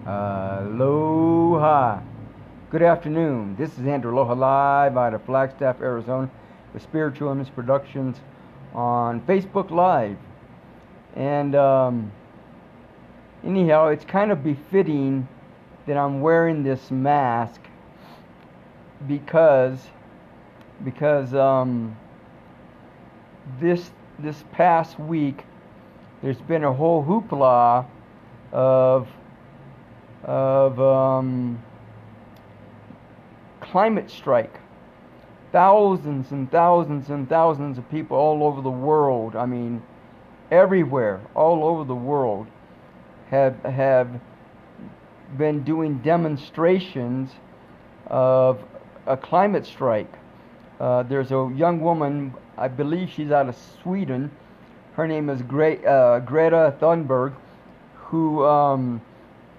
Aloha. Good afternoon. This is Andrew Aloha live out of Flagstaff, Arizona with Spiritual Image Productions on Facebook Live. And anyhow, it's kind of befitting that I'm wearing this mask because this past week there's been a whole hoopla of climate strike. Thousands and thousands and thousands of people all over the world, I mean everywhere, all over the world, have been doing demonstrations of a climate strike. There's a young woman, I believe she's out of Sweden. Her name is Greta Thunberg, who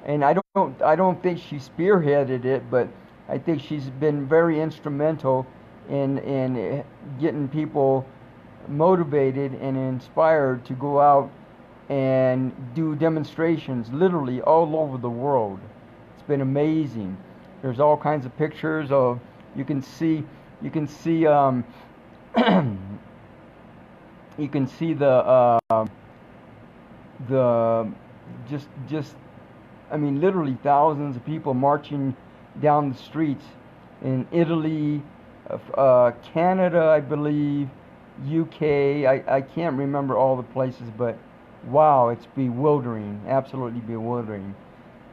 and I don't think she spearheaded it, but I think she's been very instrumental in getting people motivated and inspired to go out and do demonstrations literally all over the world. It's been amazing. There's all kinds of pictures of you can see you can see the just I mean literally thousands of people marching down the streets in Italy, Canada, I believe, UK. I can't remember all the places, but wow, it's bewildering, absolutely bewildering.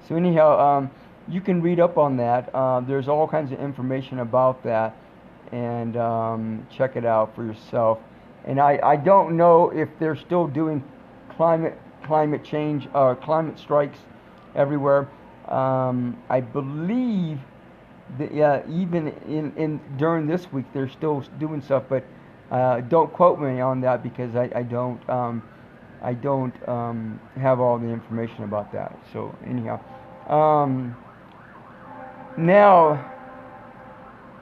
So anyhow, you can read up on that. There's all kinds of information about that, and check it out for yourself. And I don't know if they're still doing climate change, climate strikes everywhere. I believe that even in during this week they're still doing stuff, but don't quote me on that because I don't have all the information about that. So anyhow, now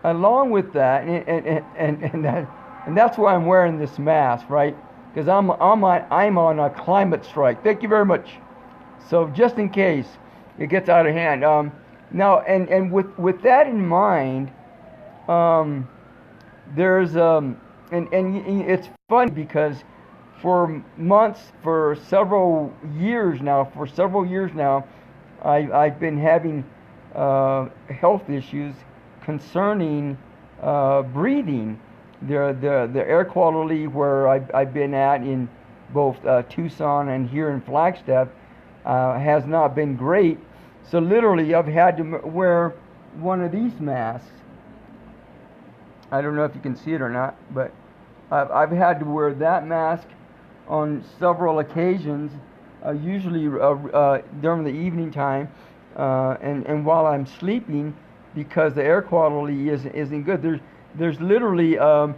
along with that, and that's why I'm wearing this mask, right? Because I'm on a climate strike. Thank you very much. So just in case it gets out of hand. Now and with that in mind, there's and it's funny because for several years now, I've been having health issues concerning breathing. The air quality where I've been at in both Tucson and here in Flagstaff has not been great. So literally I've had to wear one of these masks. I don't know if you can see it or not, but I've had to wear that mask on several occasions, usually during the evening time, and while I'm sleeping, because the air quality isn't good. There's literally a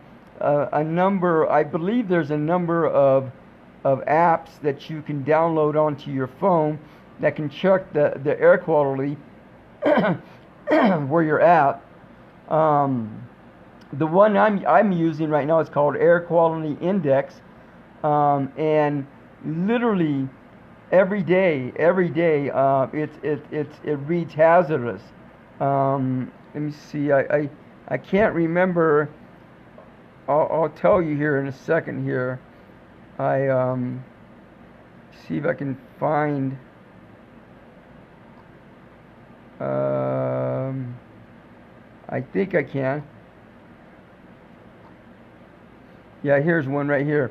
number. I believe there's a number of apps that you can download onto your phone that can check the air quality where you're at. The one I'm using right now is called Air Quality Index, and literally every day it reads hazardous. Let me see. I can't remember. I'll tell you here in a second. Here, I see if I can find. I think I can. Yeah, here's one right here.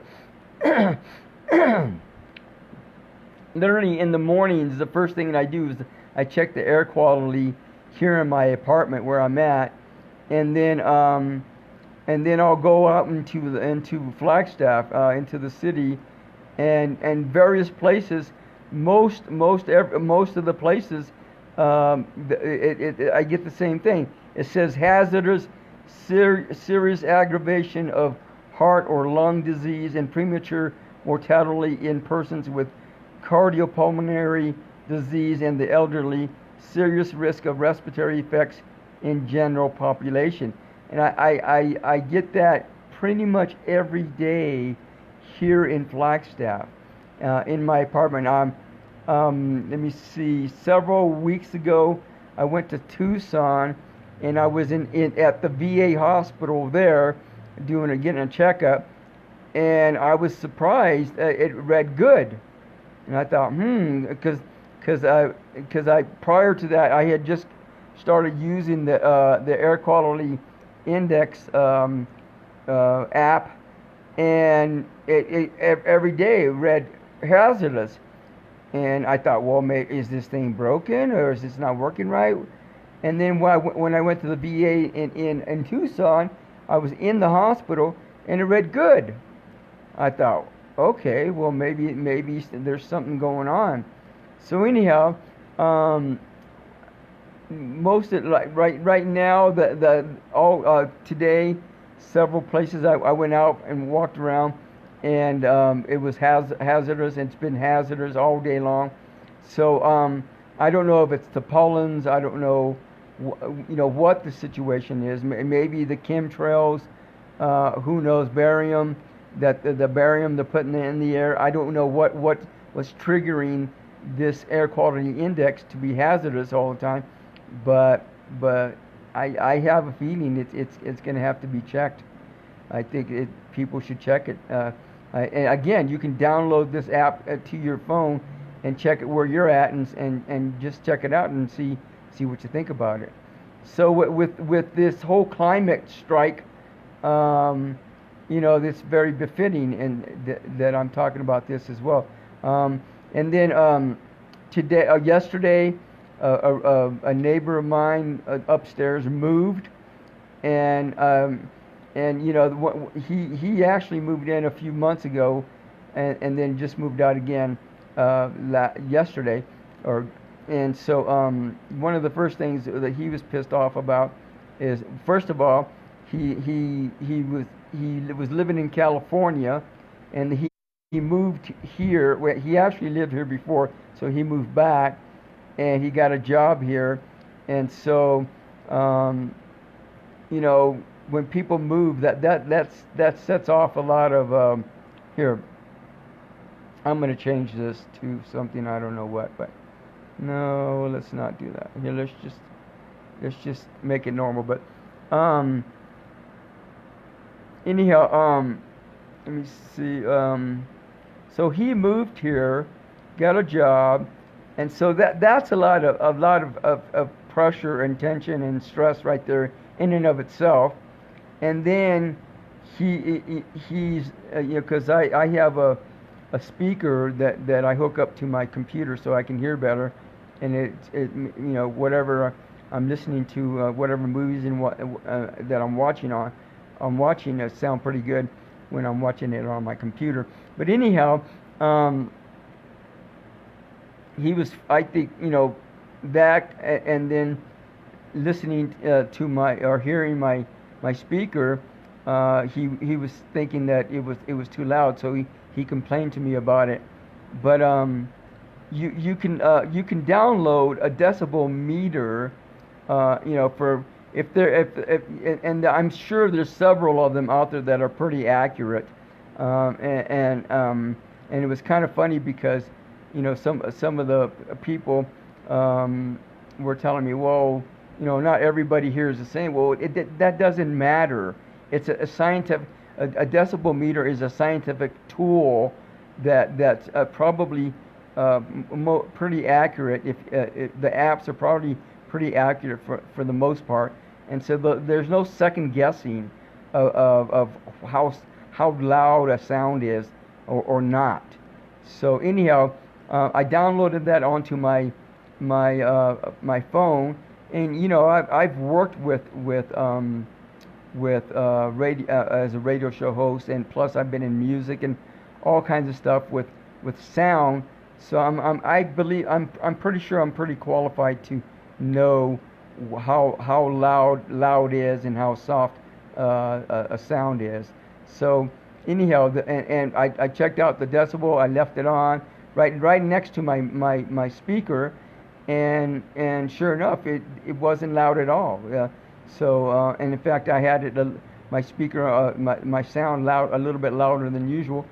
Literally in the mornings, the first thing that I do is I check the air quality here in my apartment where I'm at, and then I'll go out into Flagstaff, into the city, and various places. Most of the places, I get the same thing. It says hazardous, serious aggravation of heart or lung disease and premature mortality in persons with cardiopulmonary disease and the elderly, serious risk of respiratory effects in general population. And I get that pretty much every day here in Flagstaff, in my apartment. let me see, several weeks ago, I went to Tucson, and I was in at the VA hospital there, getting a checkup, and I was surprised it read good, and I thought, because I prior to that I had just started using the air quality index app, and every day it read hazardous. And I thought, well, is this thing broken or is this not working right? And then when I went to the VA in Tucson, I was in the hospital and it read good. I thought, okay, well maybe there's something going on. So anyhow, most of right now the all today, several places I went out and walked around, and it was hazardous, and it's been hazardous all day long. So I don't know if it's the pollens. I don't know, what the situation is. Maybe the chemtrails. Who knows? Barium. The barium they're putting in the air. I don't know what was triggering this air quality index to be hazardous all the time, but I have a feeling it's going to have to be checked. I think people should check it. And again, you can download this app to your phone and check it where you're at, and just check it out and see what you think about it. So with this whole climate strike, it's very befitting, and that I'm talking about this as well. And then yesterday, a neighbor of mine upstairs moved, and he actually moved in a few months ago, and then just moved out again yesterday, and so one of the first things that he was pissed off about is, first of all, he was living in California, and he moved here. Well, he actually lived here before, so he moved back, and he got a job here, and so when people move, that sets off a lot of here. I'm going to change this to something, I don't know what, but no, let's not do that. Here, let's just make it normal. But anyhow, let me see. So he moved here, got a job, and so that's a lot of pressure and tension and stress right there in and of itself. And then he's because I have a speaker that I hook up to my computer so I can hear better, and it whatever I'm listening to, whatever movies and that I'm watching it sound pretty good when I'm watching it on my computer. But anyhow, he was, I think, that, and then listening to hearing my speaker, he was thinking that it was too loud, so he complained to me about it. But you can download a decibel meter, for and I'm sure there's several of them out there that are pretty accurate. And it was kind of funny because some of the people were telling me, well, not everybody hears the same. Well, that doesn't matter. It's a scientific. A decibel meter is a scientific tool that's probably pretty accurate. If the apps are probably pretty accurate for the most part, and so there's no second guessing of how loud a sound is or not. So anyhow, I downloaded that onto my phone, and I've worked with radio as a radio show host, and plus I've been in music and all kinds of stuff with sound. So I believe I'm pretty sure I'm pretty qualified to know how loud is and how soft a sound is. So anyhow, and I checked out the decibel. I left it on right next to my speaker, and sure enough, it wasn't loud at all. So and in fact, I had my speaker, my sound a little bit louder than usual,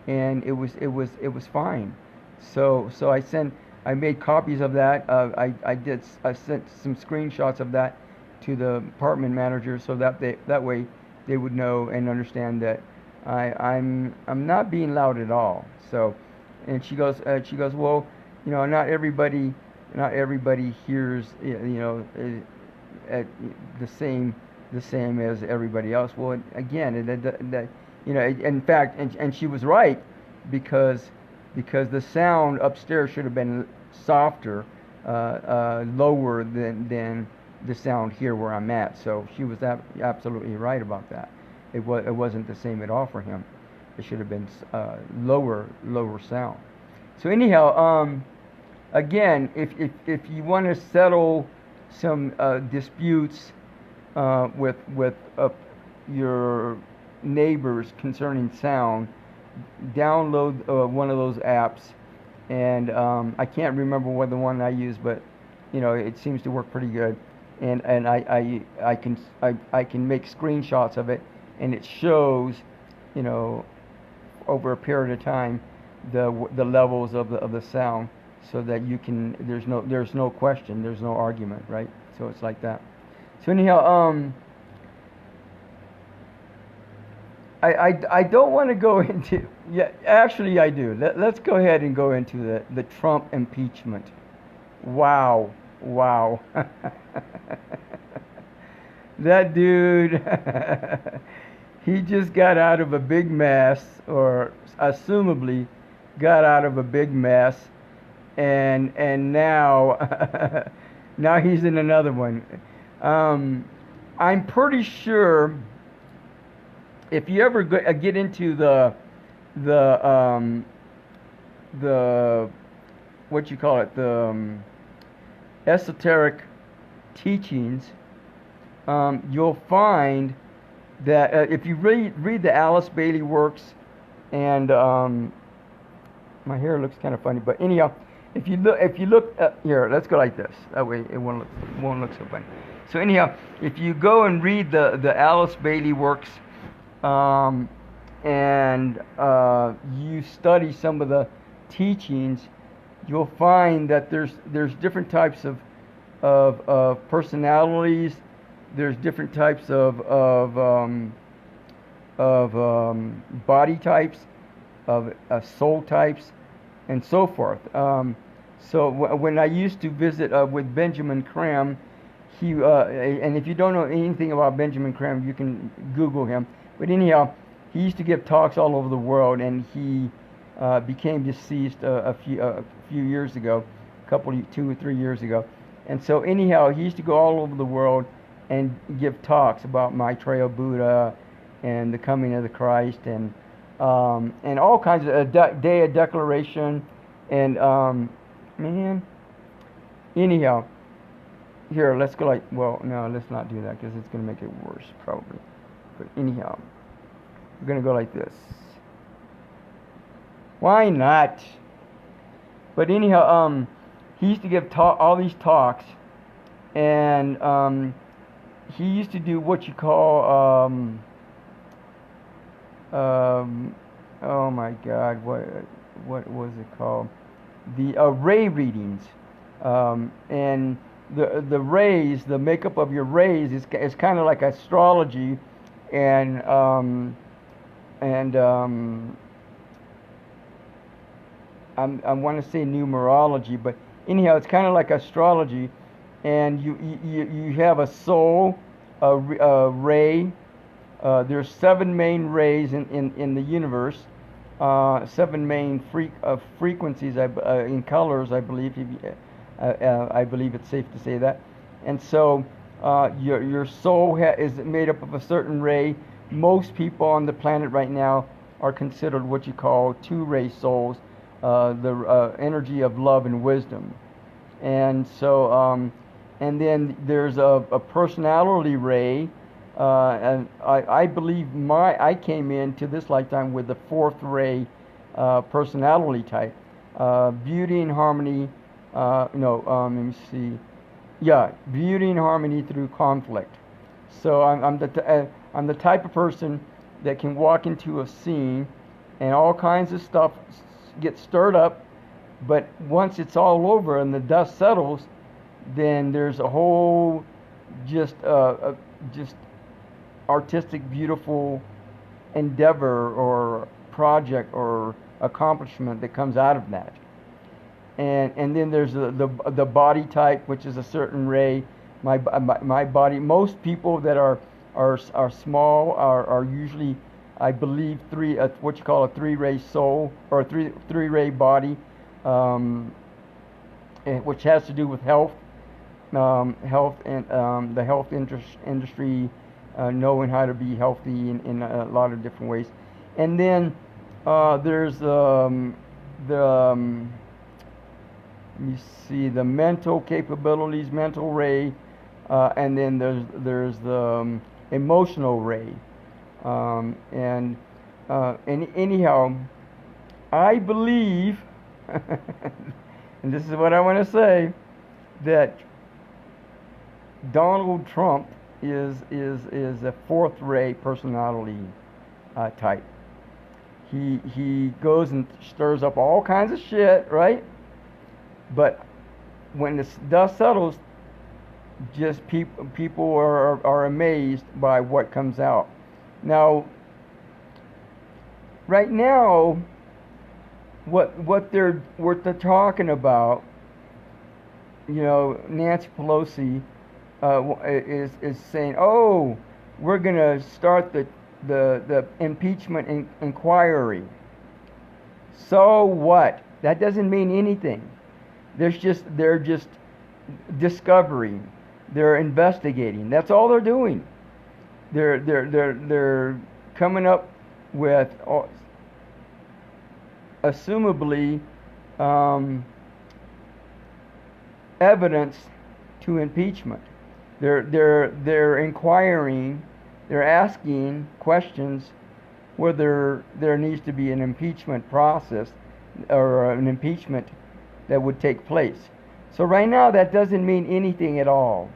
and it was fine. So I made copies of that. I sent some screenshots of that to the department manager so that that way they would know and understand that I'm not being loud at all. So, and she goes, well, not everybody hears, at the same as everybody else. Well, again, in fact, and she was right, because the sound upstairs should have been softer, lower than the sound here where I'm at. So she was absolutely right about that. It wasn't the same at all for him. It should have been lower sound. So anyhow, again, if you want to settle some disputes with your neighbors concerning sound, download one of those apps, and I can't remember what the one I use, but it seems to work pretty good. And I can make screenshots of it, and it shows, over a period of time, the levels of the sound, so that you can there's no question, there's no argument, right? So it's like that. So anyhow, I don't want to go into, yeah, actually I do. Let's go ahead and go into the Trump impeachment. Wow. That dude, he just got out of a big mess, or assumably got out of a big mess, and now now he's in another one. I'm pretty sure if you ever get into the what you call it, the esoteric teachings, you'll find that if you read the Alice Bailey works, and my hair looks kind of funny, but anyhow, if you look here, let's go like this. That way it won't look so funny. So anyhow, if you go and read the Alice Bailey works, and you study some of the teachings, you'll find that there's different types of personalities. There's different types of body types, of soul types, and so forth. So when I used to visit with Benjamin Creme, he and if you don't know anything about Benjamin Creme, you can Google him. But anyhow, he used to give talks all over the world, and he became deceased a few years ago, 2 or 3 years ago. And so anyhow, he used to go all over the world and give talks about Maitreya Buddha and the coming of the Christ, and all kinds of day of declaration, and man. Anyhow, here, let's go well, no, let's not do that, because it's going to make it worse probably. But anyhow, we're going to go like this. Why not? But anyhow, he used to give all these talks, and he used to do what you call oh my God, what was it called? The ray readings, and the rays, the makeup of your rays is kind of like astrology, and I want to say numerology, but anyhow, it's kind of like astrology, and you have a soul, a ray. There's 7 main rays in the universe, 7 main frequencies in colors, I believe. I believe it's safe to say that. And so your soul is made up of a certain ray. Most people on the planet right now are considered what you call 2-ray souls, the energy of love and wisdom. And so, and then there's a personality ray. And I believe I came into this lifetime with the 4th ray personality type, beauty and harmony. Let me see. Yeah, beauty and harmony through conflict. So I'm the type of person that can walk into a scene, and all kinds of stuff get stirred up, But once it's all over and the dust settles, then there's a whole just artistic, beautiful endeavor or project or accomplishment that comes out of that. And then there's the body type, which is a certain ray. My body. Most people that are small are usually, I believe, what you call a three-ray soul or a three-ray body, which has to do with health, health and the health industry, knowing how to be healthy in a lot of different ways. And then there's let me see, the mental capabilities, mental ray, and then there's the emotional ray. And anyhow, I believe, and this is what I want to say, that Donald Trump is a fourth ray personality type. He goes and stirs up all kinds of shit, right? But when the dust settles, just people are amazed by what comes out. Now, right now, what they're talking about, Nancy Pelosi is saying, oh, we're gonna start the impeachment inquiry. So what? That doesn't mean anything. They're just discovering. They're investigating. That's all they're doing. They're coming up with assumably evidence to impeachment. They're inquiring. They're asking questions whether there needs to be an impeachment process or an impeachment that would take place. So right now that doesn't mean anything at all.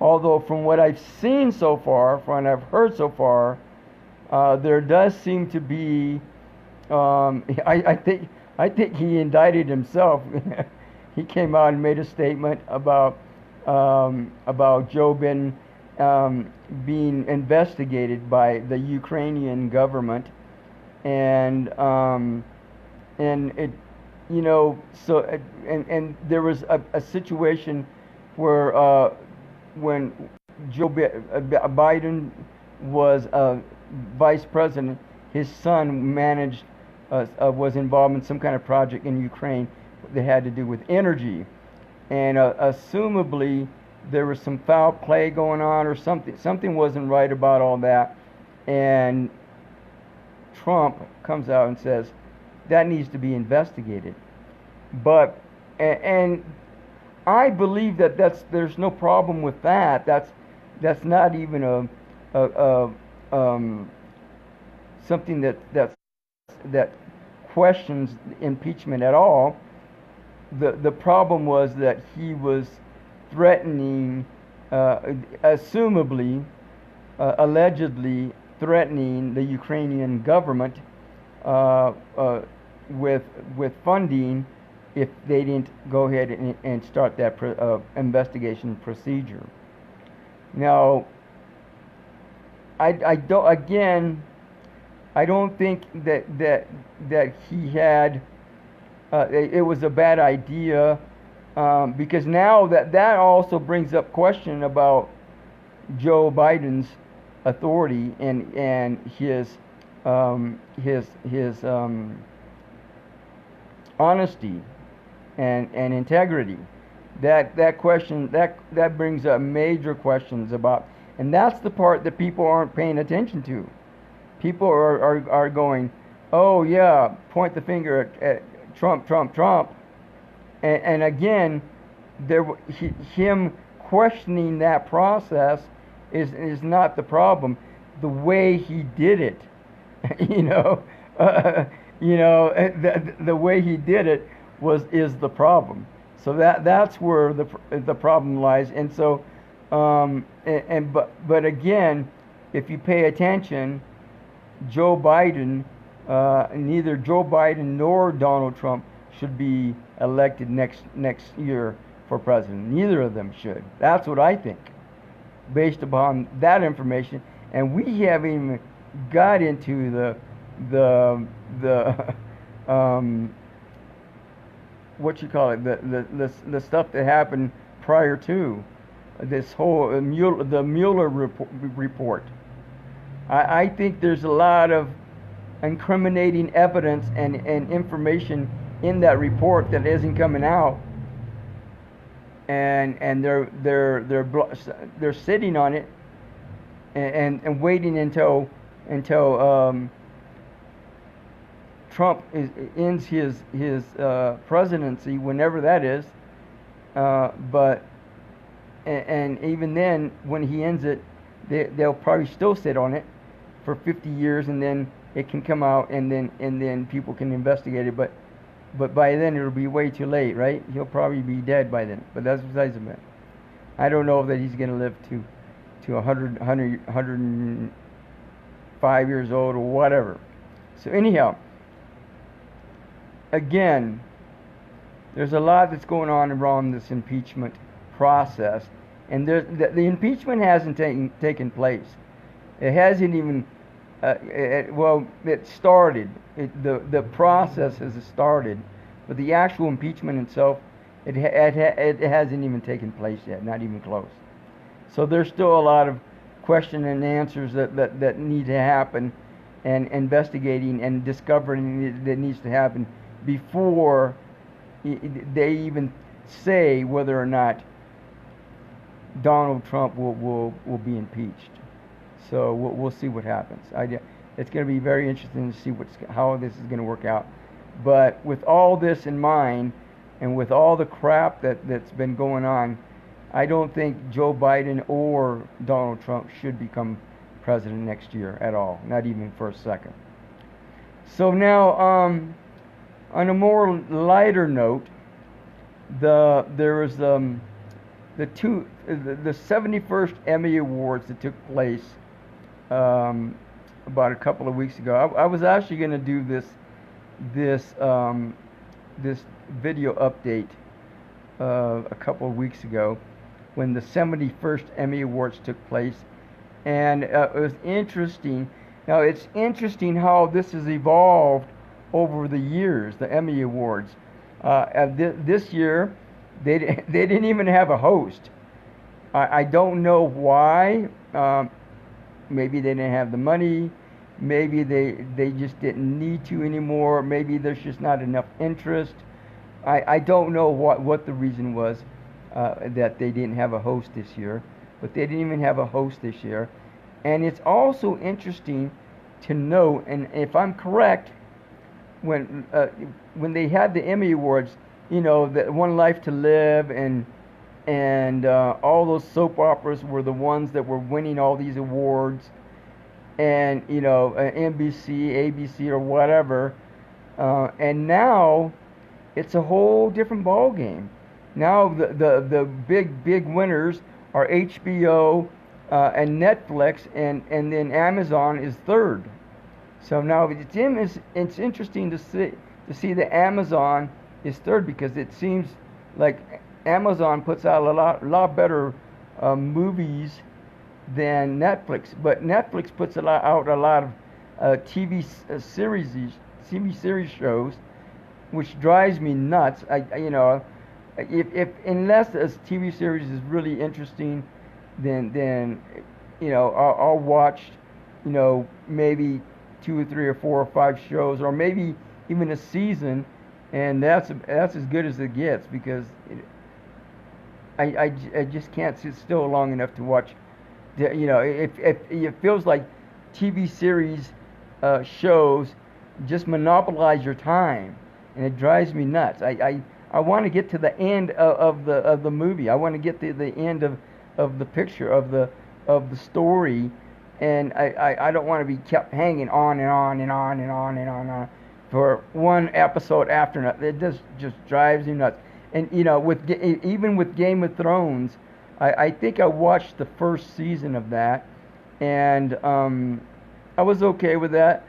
Although from what I've seen so far, from what I've heard so far, there does seem to be, I think he indicted himself. He came out and made a statement about Joe Biden being investigated by the Ukrainian government, and it. So and there was a situation where when Joe Biden was vice president, his son was involved in some kind of project in Ukraine that had to do with energy, and assumably there was some foul play going on or something. Something wasn't right about all that, and Trump comes out and says that needs to be investigated. But and I believe that there's no problem with that. That's not even something that questions impeachment at all. The problem was that he was threatening, assumably, allegedly threatening the Ukrainian government with funding if they didn't go ahead and start that investigation procedure. Now, I don't think that he had it was a bad idea, because now that also brings up question about Joe Biden's authority and his honesty and integrity. That question that brings up major questions about, and that's the part that people aren't paying attention to. People are going, oh yeah, point the finger at Trump, and again, him questioning that process is not the problem. The way he did it, the way he did it is the problem. So that's where the problem lies. And so, but again, if you pay attention, Joe Biden, neither Joe Biden nor Donald Trump should be elected next year for president. Neither of them should. That's what I think, based upon that information. And we haven't even got into the what you call it, the stuff that happened prior to this whole the Mueller report. I think there's a lot of incriminating evidence and information in that report that isn't coming out, and they're sitting on it and waiting until Trump ends his presidency, whenever that is. But even then, when he ends it, they'll probably still sit on it for 50 years, and then it can come out, and then people can investigate it. But by then it'll be way too late, right? He'll probably be dead by then. But that's besides the matter. I don't know that he's going to live to 105 years old or whatever. So anyhow, again, there's a lot that's going on around this impeachment process, and the impeachment hasn't taken place. It hasn't even. It started. The process has started, but the actual impeachment itself, it hasn't even taken place yet. Not even close. So there's still a lot of question and answers that need to happen, and investigating and discovering that needs to happen before they even say whether or not Donald Trump will be impeached. So we'll see what happens. It's going to be very interesting to see how this is going to work out. But with all this in mind, and with all the crap that's been going on, I don't think Joe Biden or Donald Trump should become president next year at all, not even for a second. So now, on a more lighter note, there was the 71st Emmy Awards that took place about a couple of weeks ago. I was actually going to do this video update a couple of weeks ago when the 71st Emmy Awards took place, and it was interesting. Now it's interesting how this has evolved over the years, the Emmy Awards. This year, they didn't even have a host. I don't know why. Maybe they didn't have the money. Maybe they just didn't need to anymore. Maybe there's just not enough interest. I don't know what the reason was that they didn't have a host this year. But they didn't even have a host this year. And it's also interesting to note, and if I'm correct, when they had the Emmy Awards, you know, the One Life to Live and all those soap operas were the ones that were winning all these awards, and you know, NBC, ABC, or whatever, and now it's a whole different ball game. Now the big winners are HBO and Netflix, and then Amazon is third. So now it's interesting to see that Amazon is third, because it seems like Amazon puts out a lot better movies than Netflix, but Netflix puts out a lot of TV series shows, which drives me nuts. If unless a TV series is really interesting, then you know, I'll watch, you know, maybe 2 or 3 or 4 or 5 shows, or maybe even a season, and that's as good as it gets, because I just can't sit still long enough to watch. You know, it feels like TV series shows just monopolize your time, and it drives me nuts. I want to get to the end of the movie. I want to get to the end of the picture of the story, and I don't want to be kept hanging on and on and on and on and on for one episode after another. It just drives me nuts. And you know, even with Game of Thrones, I think I watched the first season of that, and I was okay with that.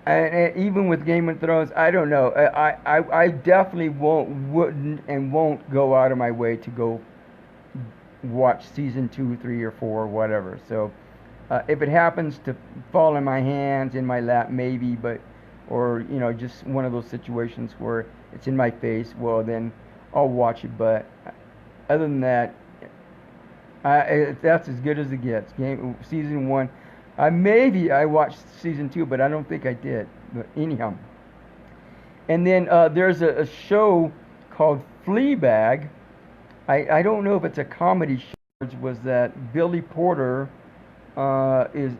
and even with Game of Thrones, I don't know. I definitely won't go out of my way to go watch season 2, 3, or 4, whatever. So if it happens to fall in my hands, in my lap, maybe, but or just one of those situations where it's in my face, well then I'll watch it. But other than that, that's as good as it gets. Season 1. Maybe I watched season 2, but I don't think I did. But anyhow, and then there's a show called Fleabag. I don't know if it's a comedy show. Was that Billy Porter is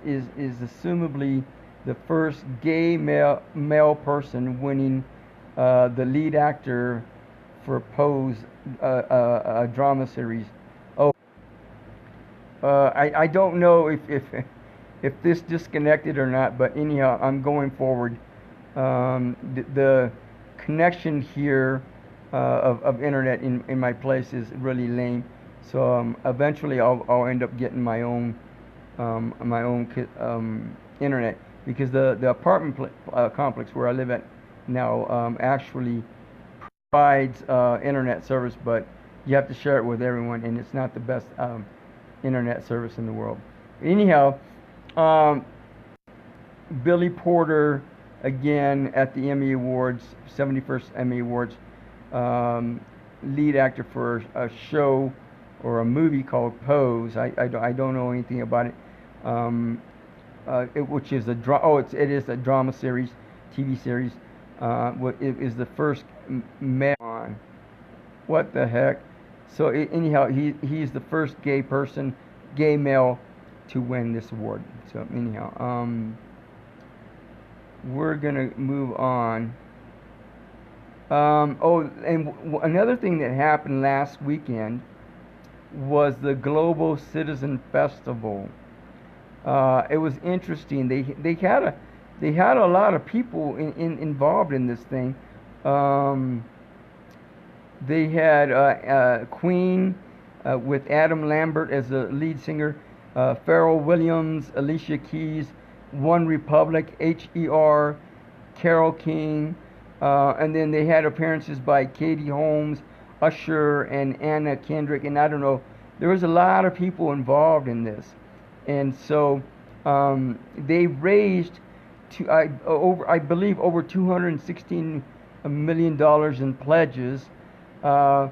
assumably the first gay male person winning the lead actor for Pose, a drama series. Oh, I don't know if this disconnected or not, but anyhow, I'm going forward. The connection here of internet in my place is really lame, so eventually I'll end up getting my own internet, because the apartment complex where I live at now actually provides internet service, but you have to share it with everyone, and it's not the best internet service in the world. Anyhow, Billy Porter again at the Emmy Awards, 71st Emmy Awards, lead actor for a show or a movie called Pose. I don't know anything about it. Which is it is a drama series, TV series. It is the first male on. What the heck? So anyhow, he's the first gay male to win this award. So anyhow, we're gonna move on. And another thing that happened last weekend was the Global Citizen Festival. It was interesting. They had a lot of people involved in this thing. They had Queen with Adam Lambert as the lead singer, Pharrell Williams, Alicia Keys, One Republic, H.E.R., Carole King, and then they had appearances by Katie Holmes, Usher, and Anna Kendrick, and I don't know. There was a lot of people involved in this, and so they raised I believe over $216 million in pledges to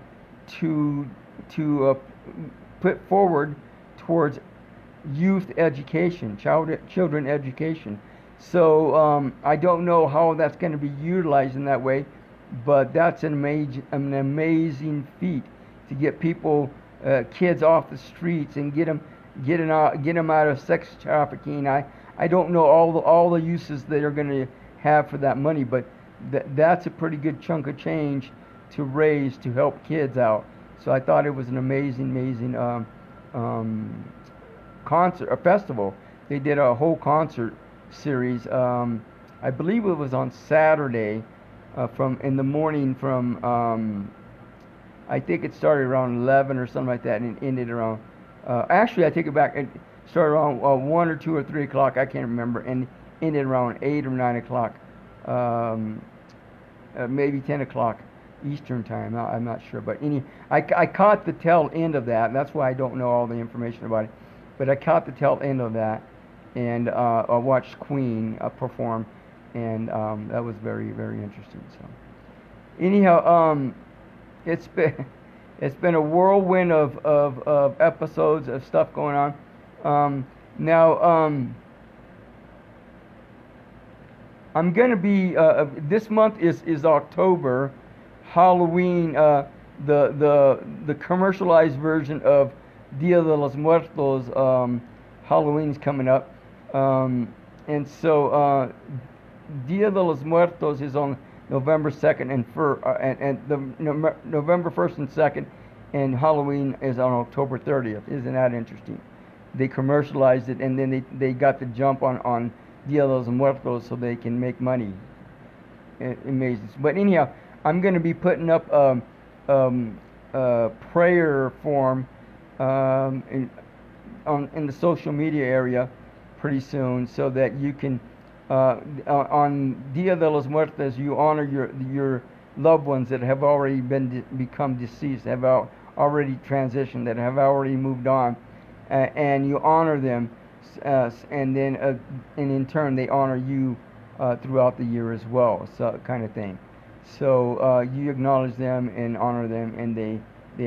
put forward towards youth education, children education. So I don't know how that's going to be utilized in that way, but that's an amazing feat to get kids off the streets and get them out of sex trafficking. I don't know all the uses that are going to have for that money, but that's a pretty good chunk of change to raise to help kids out. So I thought it was an amazing concert, a festival. They did a whole concert series. I believe it was on Saturday, in the morning from I think it started around 11 or something like that, and it ended around. Actually, I take it back. It started around 1 or 2 or 3 o'clock. I can't remember, and ended around 8 or 9 o'clock, maybe 10 o'clock Eastern time. I'm not sure, but I caught the tail end of that. That's why I don't know all the information about it, but I caught the tail end of that, and I watched Queen perform, and that was very, very interesting. So anyhow, it's been a whirlwind of episodes of stuff going on. Now I'm gonna be this month is October, Halloween. The commercialized version of Dia de los Muertos, Halloween's coming up, and so Dia de los Muertos is on November 2nd and November 1st and 2nd, and Halloween is on October 30th. Isn't that interesting? They commercialized it, and then they got the jump on Dia de los Muertos so they can make money. Amazing. But anyhow, I'm going to be putting up a prayer form in the social media area pretty soon, so that you can on Dia de los Muertos, you honor your loved ones that have already become deceased, have already transitioned, that have already moved on, and you honor them, and then and in turn they honor you throughout the year as well, so kind of thing. So you acknowledge them and honor them, and they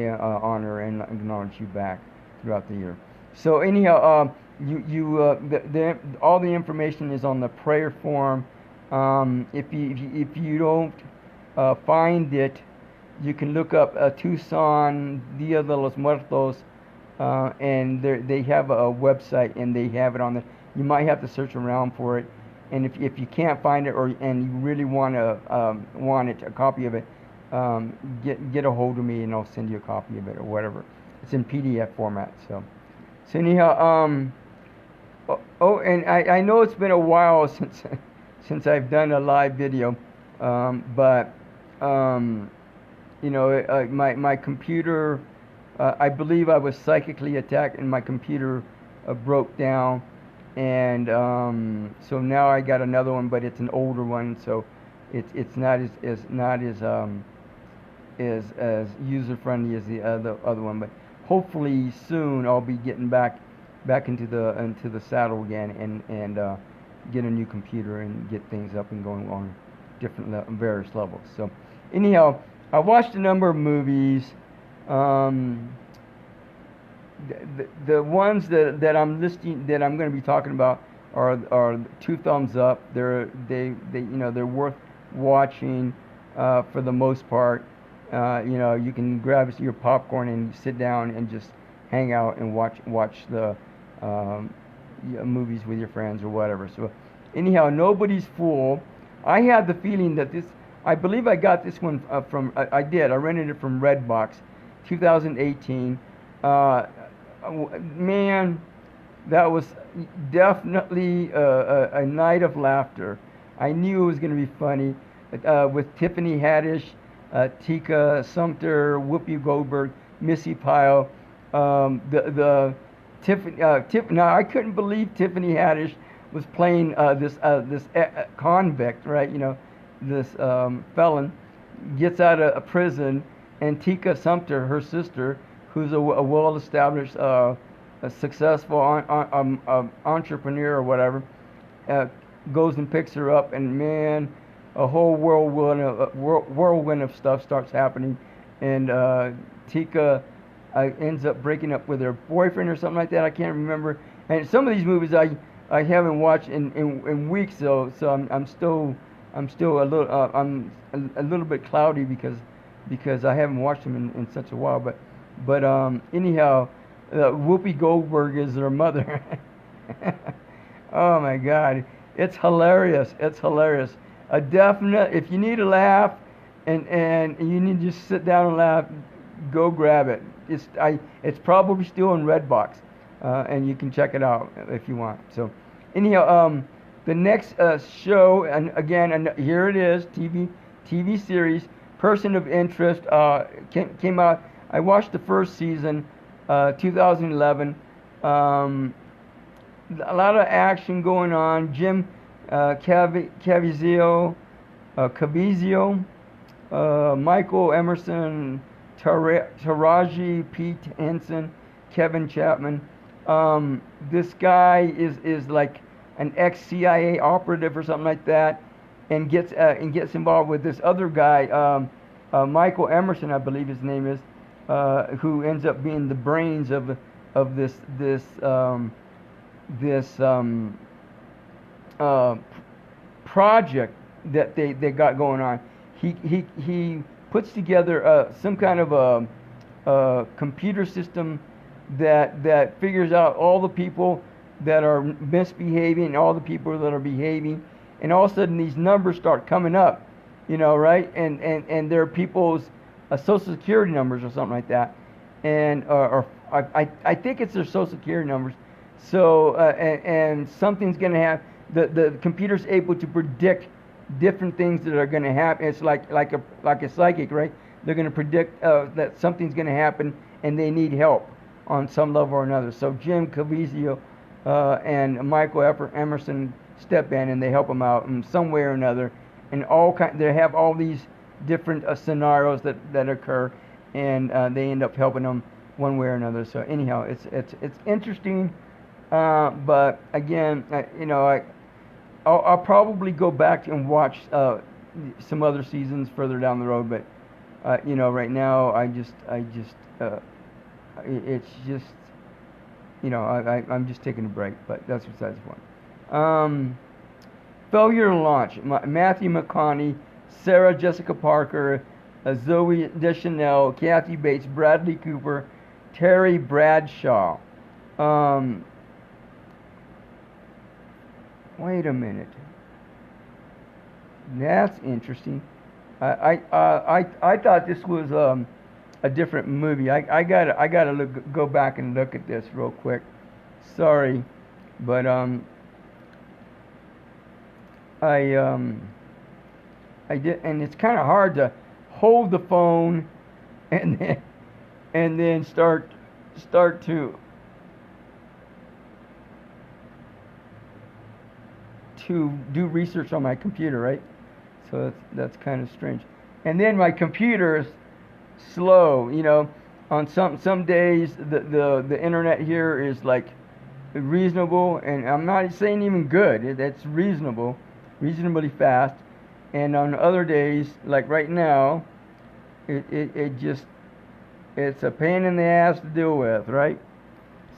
honor and acknowledge you back throughout the year. So anyhow, all the information is on the prayer form. If you don't find it, you can look up Tucson Dia de los Muertos, and they have a website and they have it on there. You might have to search around for it, and if you can't find it, and you really want a copy of it, get a hold of me and I'll send you a copy of it or whatever. It's in PDF format. So anyhow, and I know it's been a while since I've done a live video, but my computer, I believe I was psychically attacked and my computer broke down, and so now I got another one, but it's an older one, so it's not as user friendly as the other one, but hopefully soon I'll be getting back into the saddle again and get a new computer and get things up and going on different various levels. So anyhow, I watched a number of movies. The ones that I'm listing, that I'm going to be talking about, are two thumbs up. They're worth watching for the most part. You can grab your popcorn and sit down and just hang out and watch the movies with your friends or whatever. So anyhow, Nobody's Fool. I had the feeling that I believe I got this one from, I rented it from Redbox, 2018. Man, that was definitely a night of laughter. I knew it was going to be funny, with Tiffany Haddish, Tika Sumpter, Whoopi Goldberg, Missy Pyle. Now I couldn't believe Tiffany Haddish was playing this convict, right? This felon gets out of prison, and Tika Sumpter, her sister, who's a well-established, a successful entrepreneur or whatever, goes and picks her up, and man, a whole whirlwind of stuff starts happening, and Tika ends up breaking up with her boyfriend or something like that. I can't remember. And some of these movies I haven't watched in weeks, so I'm still a little bit cloudy because I haven't watched them in such a while. But anyhow, Whoopi Goldberg is their mother. Oh my God, it's hilarious. It's hilarious. A definite, if you need a laugh and you need to just sit down and laugh, go grab it. It's probably still in Redbox, and you can check it out if you want. So anyhow, the next show, and again, here it is, TV series, Person of Interest, came out. I watched the first season, 2011. A lot of action going on. Jim Caviezel, Michael Emerson, Taraji P. Henson, Kevin Chapman. This guy is like an ex-CIA operative or something like that, and gets involved with this other guy, Michael Emerson, I believe his name is, who ends up being the brains of this project that they got going on. He puts together some kind of a computer system that figures out all the people that are misbehaving and all the people that are behaving, and all of a sudden these numbers start coming up, right? And there are people's social security numbers or something like that, and I think it's their social security numbers. So and something's going to happen. The computer's able to predict different things that are going to happen. It's like a psychic, right? They're going to predict that something's going to happen, and they need help on some level or another. So Jim Caviezel and Michael Emerson step in and they help them out in some way or another, and they have all these different scenarios that occur, and they end up helping them one way or another. So anyhow, it's interesting, but again, I'll probably go back and watch some other seasons further down the road, but right now it's just I'm just taking a break, but that's besides the point. Failure to launch. Matthew McConaughey, Sarah Jessica Parker, Zoe Deschanel, Kathy Bates, Bradley Cooper, Terry Bradshaw. Wait a minute. That's interesting. I thought this was a different movie. I gotta go back and look at this real quick. Sorry, but I did, and it's kind of hard to hold the phone and then start to do research on my computer, right? So that's kind of strange. And then my computer is slow, on some days the internet here is like reasonable, and I'm not saying even good. It's reasonably fast. And on other days, like right now, it's a pain in the ass to deal with, right?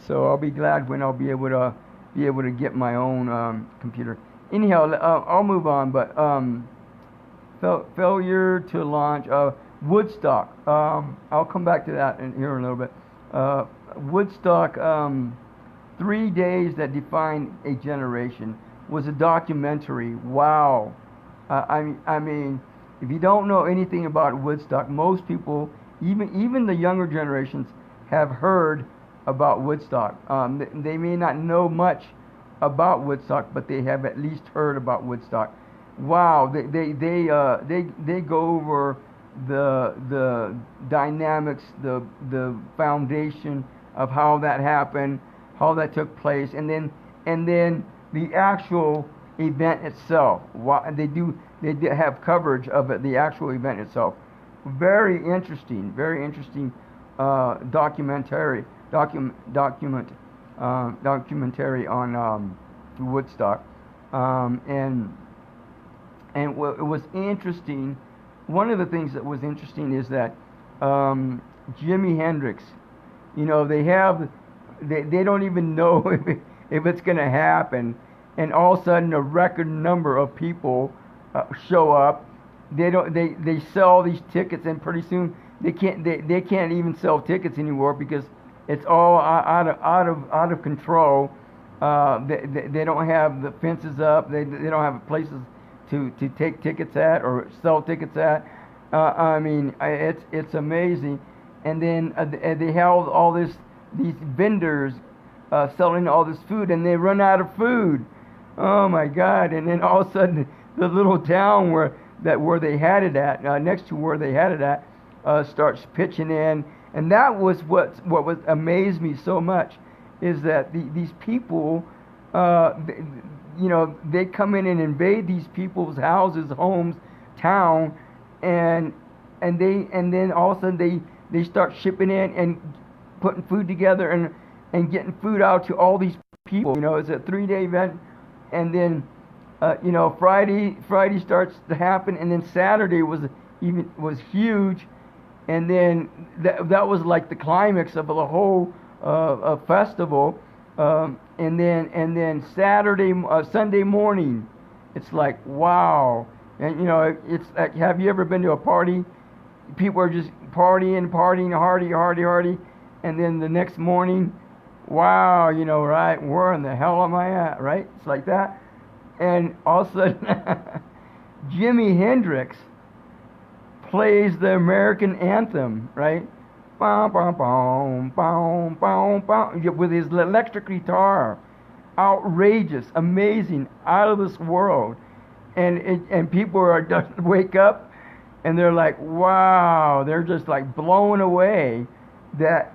So I'll be glad when I'll be able to get my own computer. Anyhow, I'll move on. But failure to launch Woodstock. I'll come back to that here in a little bit. Woodstock, 3 days that defined a generation, was a documentary. Wow. I mean, if you don't know anything about Woodstock, most people, even the younger generations, have heard about Woodstock. They may not know much about Woodstock, but they have at least heard about Woodstock. Wow, they go over the dynamics, the foundation of how that happened, how that took place, and then the actual event itself. They have coverage of it, the actual event itself. Very interesting documentary on Woodstock, and what it was interesting. One of the things that was interesting is that Jimi Hendrix, they don't even know if it's going to happen, and all of a sudden a record number of people show up. They sell these tickets, and pretty soon they can't even sell tickets anymore because it's all out of control. They don't have the fences up. They don't have places to take tickets at or sell tickets at. I mean, it's amazing. And then they have all these vendors selling all this food, and they run out of food. Oh my God! And then all of a sudden, the little town where they had it at, next to where they had it at, starts pitching in. And that was what amazed me so much, is that these people, they come in and invade these people's houses, homes, town, and then all of a sudden they start shipping in and putting food together and getting food out to all these people. It's a 3-day event, and then Friday starts to happen, and then Saturday was huge, and then that was like the climax of the whole festival, and then Sunday morning, it's like wow. And it's like, have you ever been to a party? People are just partying hardy, and then the next morning, wow, right, where in the hell am I at, right? It's like that. And all of a sudden, Jimi Hendrix plays the American anthem, right? Boom, boom, boom, boom, boom, boom, with his electric guitar. Outrageous, amazing, out of this world. And people are just wake up, and they're like, wow, they're just like blown away that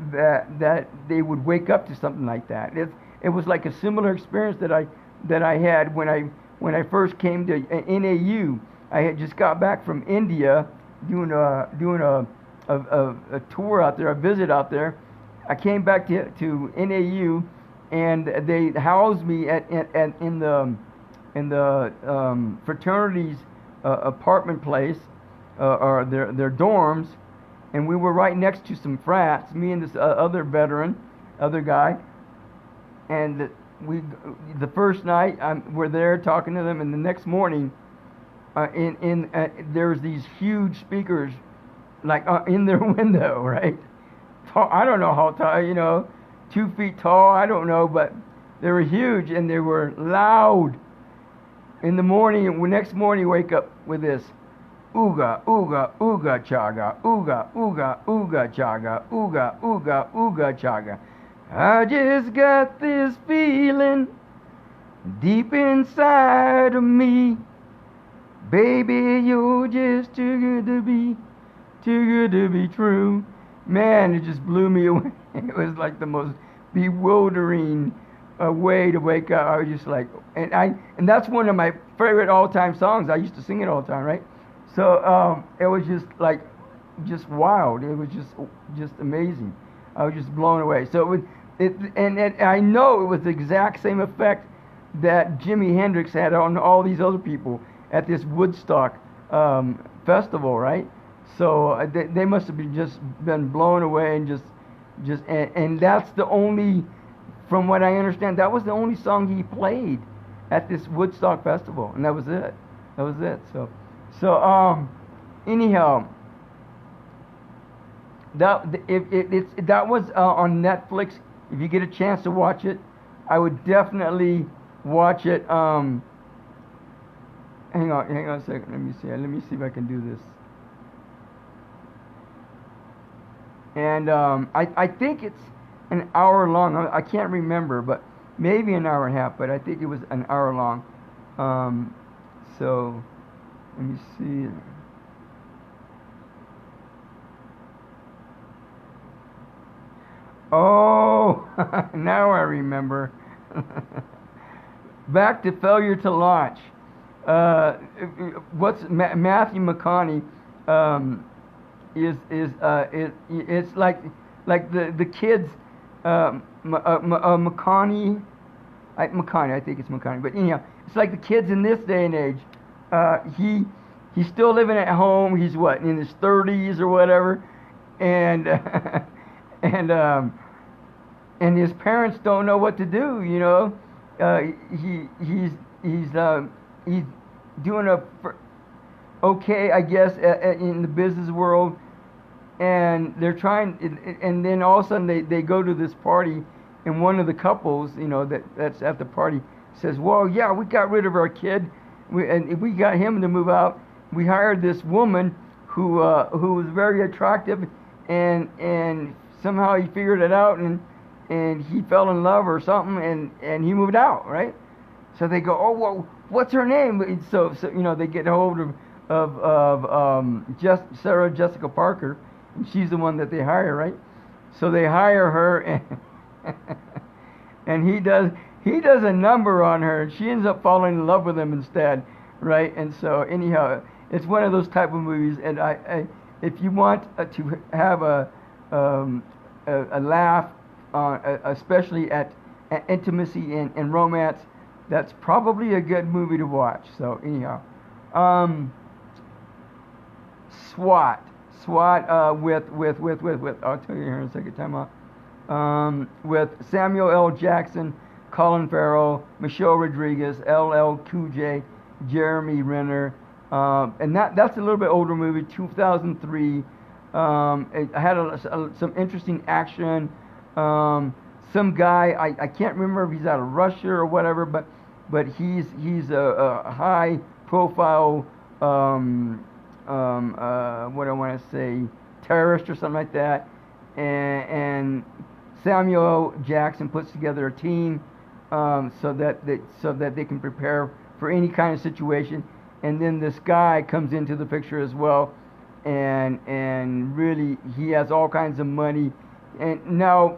they would wake up to something like that. It was like a similar experience that that I had when I first came to NAU. I had just got back from India doing a tour out there, a visit out there. I came back to NAU, and they housed me in the fraternity's apartment place, or their dorms, and we were right next to some frats. Me and this other guy, and the first night we're there talking to them, and the next morning, there's these huge speakers, like in their window, right? Tall, I don't know how tall, 2 feet tall. I don't know, but they were huge and they were loud. In the morning, next morning, wake up with this, ooga ooga ooga chaga, ooga ooga ooga chaga, ooga ooga ooga chaga. I just got this feeling deep inside of me. Baby, you're just too good to be true. Man, it just blew me away. It was like the most bewildering way to wake up. I was just like, and that's one of my favorite all-time songs. I used to sing it all the time, right? So it was just wild. It was just amazing. I was just blown away. So and I know it was the exact same effect that Jimi Hendrix had on all these other people at this Woodstock festival, right? So they must have been blown away and and that's the only, from what I understand, that was the only song he played at this Woodstock festival, and that was it. So anyhow, that was on Netflix. If you get a chance to watch it, I would definitely watch it. Hang on a second. Let me see if I can do this. And I think it's an hour long. I can't remember, but maybe an hour and a half. But I think it was an hour long. So let me see. Oh, now I remember. Back to Failure to Launch. Matthew McConaughey it's like the kids, McConaughey, I think it's McConaughey, but anyhow, it's like the kids in this day and age. He's still living at home. He's in his 30s or whatever, and and his parents don't know what to do. He's doing okay, I guess, in the business world, and they're trying, and then all of a sudden they go to this party, and one of the couples, that's at the party says, well, yeah, we got rid of our kid, and we got him to move out. We hired this woman who was very attractive, and somehow he figured it out, and he fell in love or something, and he moved out, right? So they go, oh, well, what's her name? So they get a hold of Sarah Jessica Parker, and she's the one that they hire, right? So they hire her, and he does a number on her, and she ends up falling in love with him instead, right? And so anyhow, it's one of those type of movies, and if you want to have a laugh, especially at intimacy and romance, that's probably a good movie to watch. So anyhow, S.W.A.T. with I'll tell you here in a second. Time out. With Samuel L. Jackson, Colin Farrell, Michelle Rodriguez, LL Cool J, Jeremy Renner, and that's a little bit older movie, 2003. It had some interesting action. Some guy, I can't remember if he's out of Russia or whatever, but he's a high profile what I want to say, terrorist or something like that, and Samuel Jackson puts together a team so that they can prepare for any kind of situation, and then this guy comes into the picture as well, and really he has all kinds of money, and now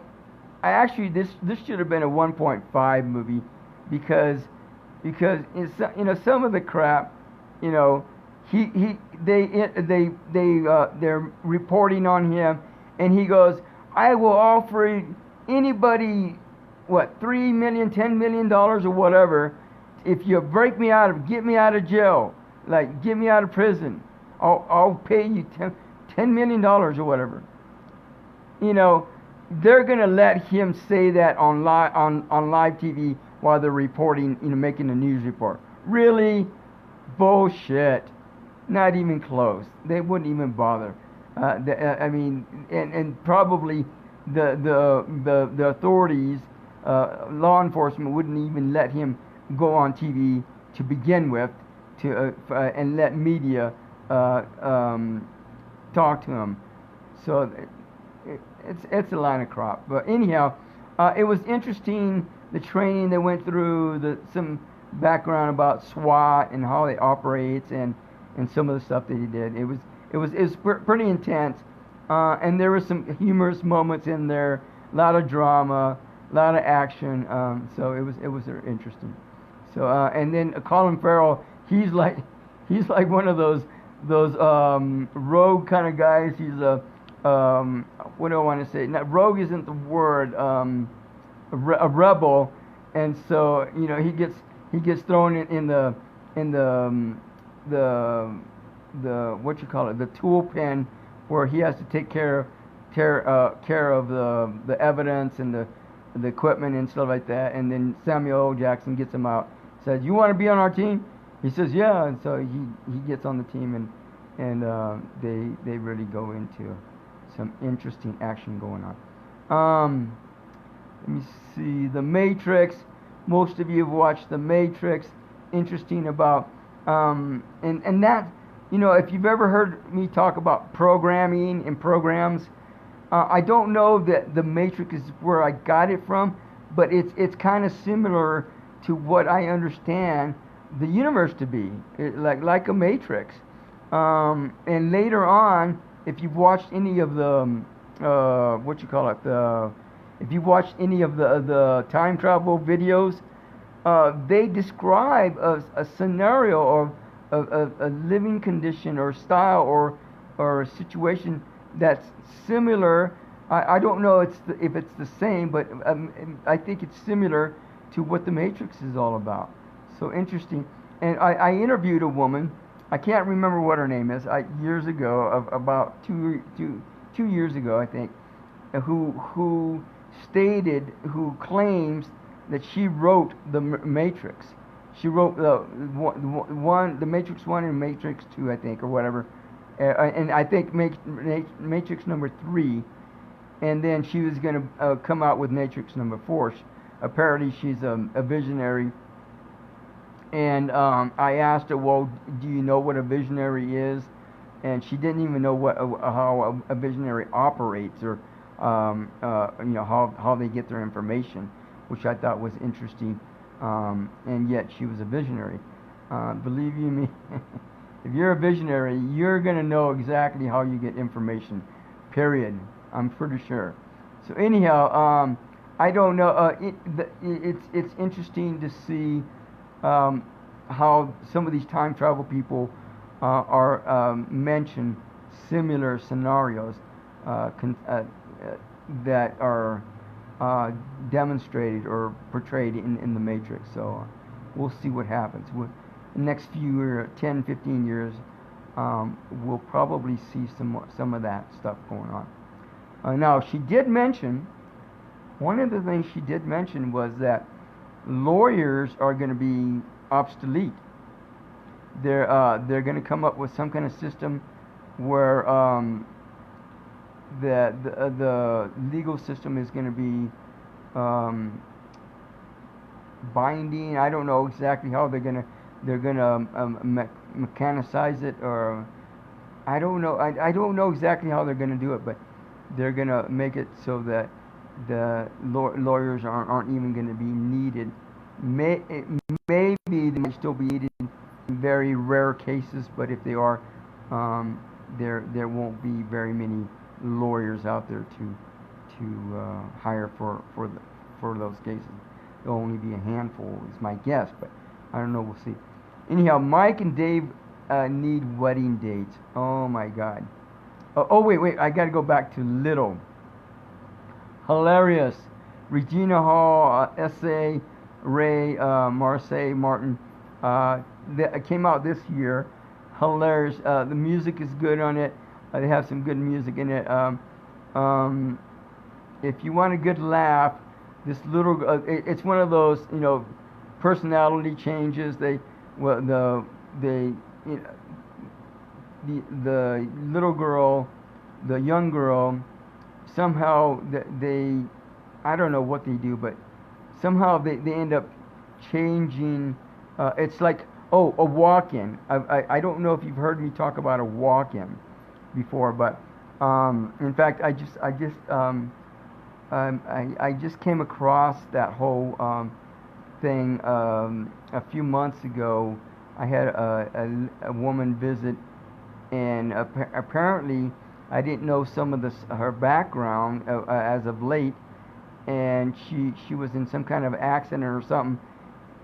this should have been a 1.5 movie, because because some of the crap, you know, he they're reporting on him, and he goes, I will offer anybody what $3 million, $10 million or whatever if you get me out of jail, like get me out of prison. I'll pay you $10 million or whatever. You know, they're gonna let him say that on live TV while they're reporting, making a news report. Really? Bullshit. Not even close. They wouldn't even bother. I mean, and probably the authorities, law enforcement wouldn't even let him go on TV to begin with, and let media talk to him. So it's a line of crop. But anyhow, it was interesting, the training they went through, some background about S.W.A.T and how it operates, and some of the stuff that he did. It was pretty intense, and there were some humorous moments in there, a lot of drama, a lot of action. So it was interesting. So and then Colin Farrell, he's like one of those rogue kind of guys. He's what do I want to say? Not rogue isn't the word. A rebel, and so he gets thrown in the what you call it, the tool pen, where he has to take care of the evidence and the equipment and stuff like that. And then Samuel L. Jackson gets him out, says, "You want to be on our team?" He says, "Yeah." And so he gets on the team, and they really go into some interesting action going on. Let me see, The Matrix. Most of you have watched The Matrix. Interesting about and that, if you've ever heard me talk about programming and programs, I don't know that The Matrix is where I got it from, but it's kind of similar to what I understand the universe to be, like a matrix. And later on, if you've watched any of the if you've watched any of the time travel videos, they describe a scenario of a living condition or style or a situation that's similar. I don't know if it's the same, but I think it's similar to what the Matrix is all about. So interesting. And I interviewed a woman. I can't remember what her name is. Years ago, about two years ago, I think, who claims that she wrote the Matrix. She wrote the Matrix 1 and Matrix 2, I think, or whatever. And I think Matrix number 3. And then she was going to come out with Matrix number 4. Apparently she's a visionary. And I asked her, well, do you know what a visionary is? And she didn't even know how a visionary operates, or how they get their information, which I thought was interesting. And yet she was a visionary. Believe you me, if you're a visionary, you're going to know exactly how you get information, period. I'm pretty sure. So anyhow, I don't know. It's interesting to see how some of these time travel people are mention similar scenarios that are demonstrated or portrayed in the Matrix. So we'll see what happens. The next 10, 15 years, we'll probably see some of that stuff going on. Now, she did mention, one of the things she did mention was that lawyers are going to be obsolete. They're going to come up with some kind of system where the legal system is going to be binding. I don't know exactly how they're going to mechanicize it, or I don't know. I don't know exactly how they're going to do it, but they're going to make it so that the lawyers aren't even going to be needed. Maybe they might still be needed in very rare cases, but if they are, there won't be very many lawyers out there to hire for those cases. There'll only be a handful, is my guess, but I don't know. We'll see. Anyhow, Mike and Dave need wedding dates. Oh my God. Wait. I got to go back to Little. Hilarious. Regina Hall, S.A. Ray, Marseille Martin. That came out this year. Hilarious. The music is good on it. They have some good music in it. If you want a good laugh, this little it's one of those, personality changes. The little girl, the young girl, somehow they I don't know what they do, but somehow they end up changing. It's like, a walk-in. I don't know if you've heard me talk about a walk-in before, but in fact I just came across that whole thing a few months ago. I had a woman visit, and apparently I didn't know some of her background as of late, and she was in some kind of accident or something,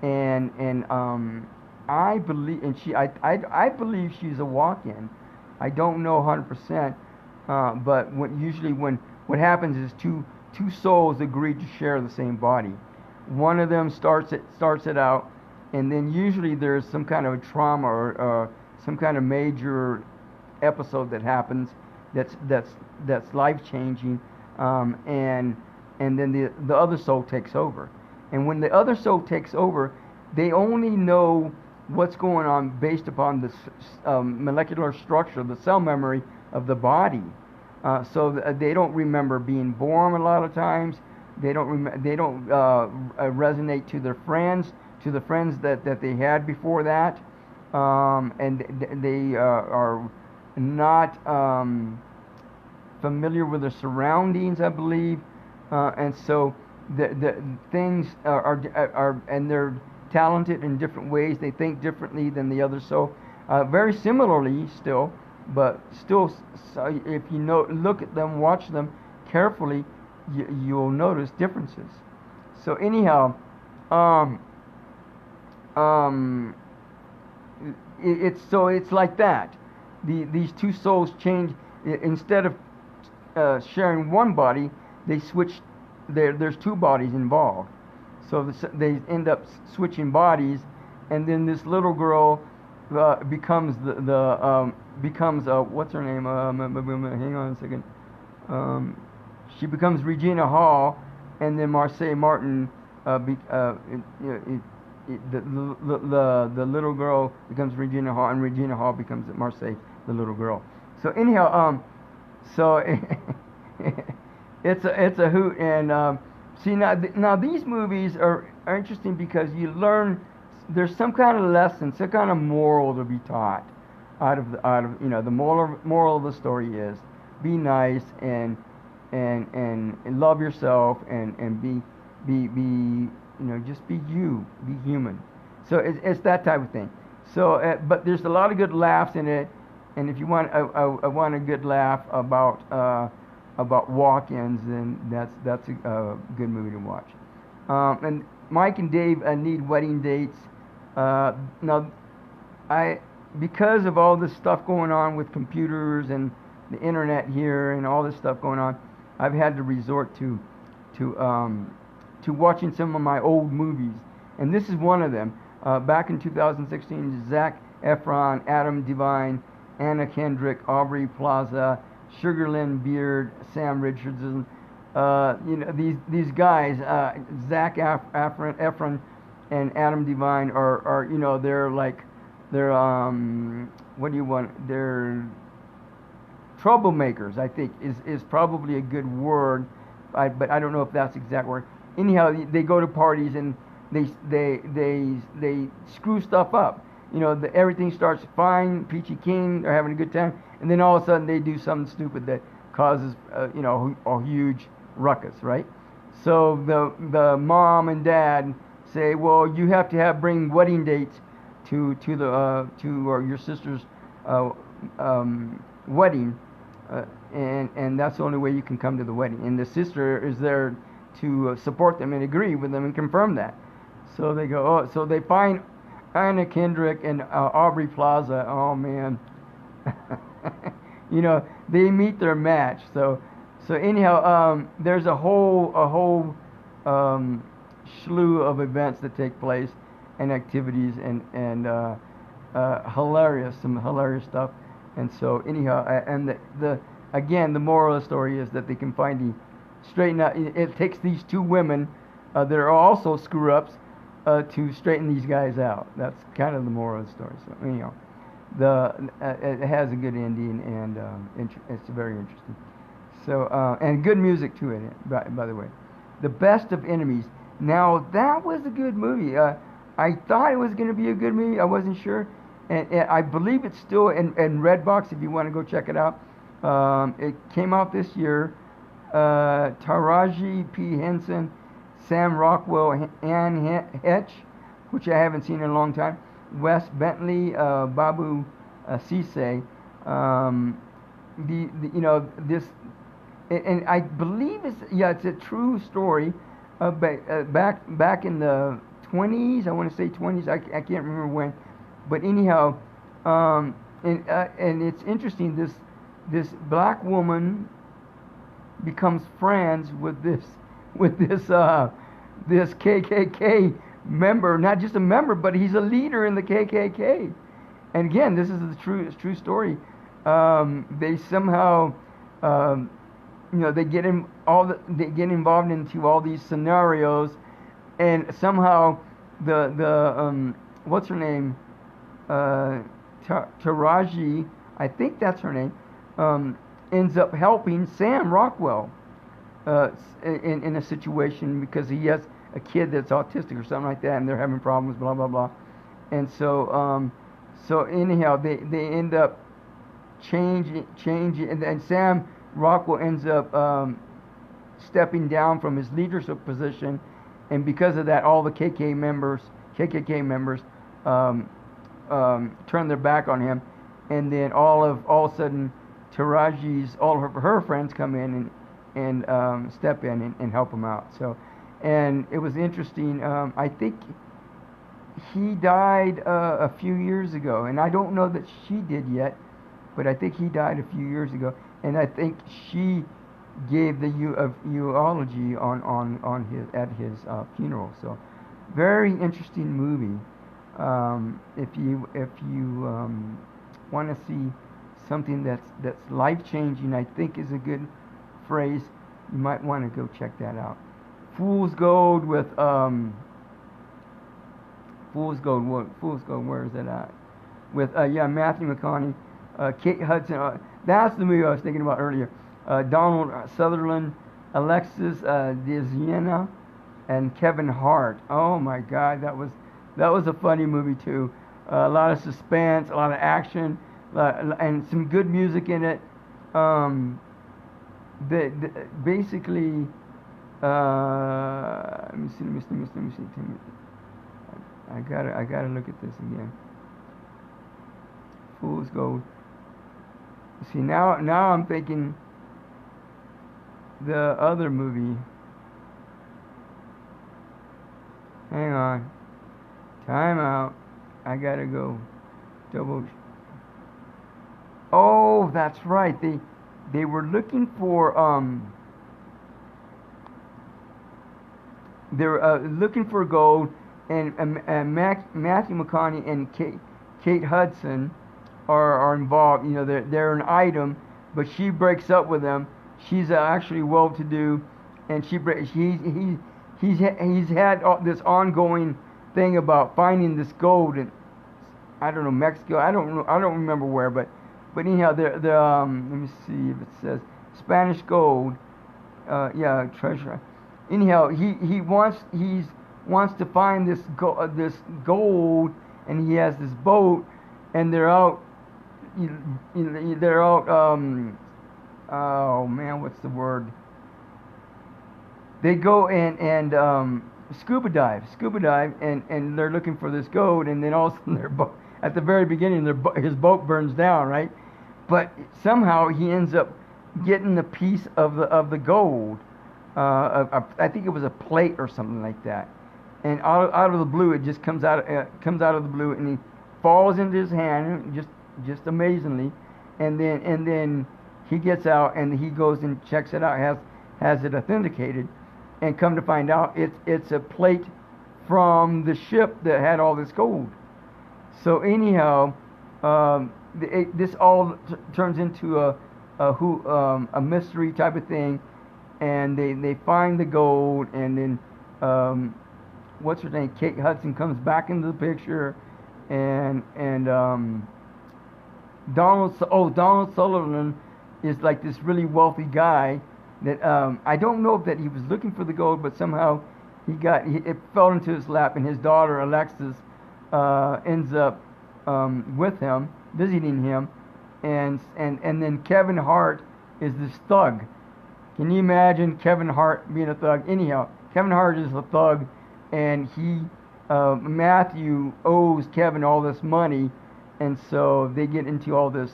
and I believe, and I believe she's a walk-in. I don't know 100%, but what happens is two souls agree to share the same body. One of them starts it out, and then usually there's some kind of a trauma or some kind of major episode that happens that's life changing, and then the other soul takes over. And when the other soul takes over, they only know what's going on based upon the molecular structure, the cell memory of the body. So they don't remember being born a lot of times. They don't resonate to their friends, to the friends that they had before that, and they are not familiar with their surroundings, I believe, and so the things are and they're talented in different ways. They think differently than the others. So very similarly still, but still, so if you look at them, watch them carefully, you'll notice differences. So anyhow, it's like that. These two souls change. Instead of sharing one body, they switch. There's two bodies involved, so they end up switching bodies, and then this little girl becomes becomes what's her name? Hang on a second. She becomes Regina Hall, and then Marseille Martin. The little girl becomes Regina Hall, and Regina Hall becomes Marseille, the little girl. So anyhow, so it's a hoot. And see, now these movies are interesting because you learn there's some kind of lesson, some kind of moral to be taught out of the moral of the story is be nice and love yourself and be just be human. So it's that type of thing. So but there's a lot of good laughs in it, and if you want I want a good laugh about walk-ins, then that's a good movie to watch. And Mike and Dave need wedding dates. Now, because of all this stuff going on with computers and the internet here and all this stuff going on, I've had to resort to watching some of my old movies, and this is one of them. Back in 2016, Zac Efron, Adam Devine, Anna Kendrick, Aubrey Plaza, Sugar Lynn Beard, Sam Richardson. These guys, Zac Efron and Adam Devine are they're what do you want? They're troublemakers, I think is probably a good word, but I don't know if that's the exact word. Anyhow, they go to parties and they screw stuff up. Everything starts fine, peachy keen, they're having a good time, and then all of a sudden they do something stupid that causes a huge ruckus, right? So the mom and dad say, well, you have to bring wedding dates to your sister's wedding, and that's the only way you can come to the wedding. And the sister is there to support them and agree with them and confirm that. So they go, so they find Anna Kendrick and Aubrey Plaza. Oh man, you know they meet their match. So anyhow, there's a whole slew of events that take place and activities and some hilarious stuff. And so anyhow, and the again the moral of the story is that they can finally straighten out. It takes these two women that are also screw ups to straighten these guys out. That's kind of the moral of the story. So anyhow, it has a good ending and it's very interesting. So and good music to it. By the way, The Best of Enemies. Now that was a good movie. I thought it was going to be a good movie. I wasn't sure, and I believe it's still in Redbox. If you want to go check it out, it came out this year. Taraji P. Henson, Sam Rockwell, Anne Hetch, which I haven't seen in a long time. Wes Bentley, Babu Cisse. This, and I believe it's a true story. Back in the 20s, I want to say 20s. I can't remember when, but anyhow, and it's interesting. This black woman becomes friends with this KKK member, not just a member, but he's a leader in the KKK. And again, this is the true story. They somehow, they get involved into all these scenarios, and somehow the what's her name, Taraji, I think that's her name, ends up helping Sam Rockwell in a situation because he has a kid that's autistic or something like that, and they're having problems, blah blah blah, and so anyhow they end up changing, and Sam Rockwell ends up stepping down from his leadership position, and because of that, all the KKK members turn their back on him, and then all of a sudden, Taraji's all of her friends come in and step in and help him out. So, and it was interesting. I think he died a few years ago, and I don't know that she did yet, but I think he died a few years ago, and I think she gave the eulogy at his funeral. So, very interesting movie. If you want to see something that's life changing, I think is a good phrase. You might want to go check that out. Fool's Gold with Fool's Gold. Where is that at? With Matthew McConaughey, Kate Hudson. That's the movie I was thinking about earlier. Donald Sutherland, Alexis Diziana, and Kevin Hart. Oh my God, that was a funny movie too. A lot of suspense, a lot of action, and some good music in it. Basically, let me see. I gotta look at this again. Fool's Gold. See, now I'm thinking the other movie. Hang on. Time out. I gotta go double. Oh, that's right. They were looking for they're looking for gold, and Matthew McConaughey and Kate Hudson are involved. You know, they're an item, but she breaks up with them. She's actually well-to-do, and he's had this ongoing thing about finding this gold in, I don't know, Mexico. I don't remember where, but anyhow, they're let me see if it says Spanish gold. Treasure. Anyhow, he wants to find this gold, and he has this boat, and they're out. Oh man, what's the word? They go and scuba dive, and they're looking for this gold, and then all of a sudden at the very beginning, his boat burns down, right? But somehow he ends up getting a piece of the gold. I think it was a plate or something like that, and out of the blue, it just comes out of the blue, and he falls into his hand just amazingly, and then he gets out and he goes and checks it out, has it authenticated, and come to find out it's a plate from the ship that had all this gold. So anyhow, this all turns into a mystery type of thing, and they find the gold, and then what's her name? Kate Hudson comes back into the picture, and Donald Sullivan is like this really wealthy guy that I don't know if that he was looking for the gold, but somehow it fell into his lap, and his daughter Alexis ends up with him, visiting him, and then Kevin Hart is this thug. Can you imagine Kevin Hart being a thug? Anyhow, Kevin Hart is a thug, and Matthew owes Kevin all this money, and so they get into all this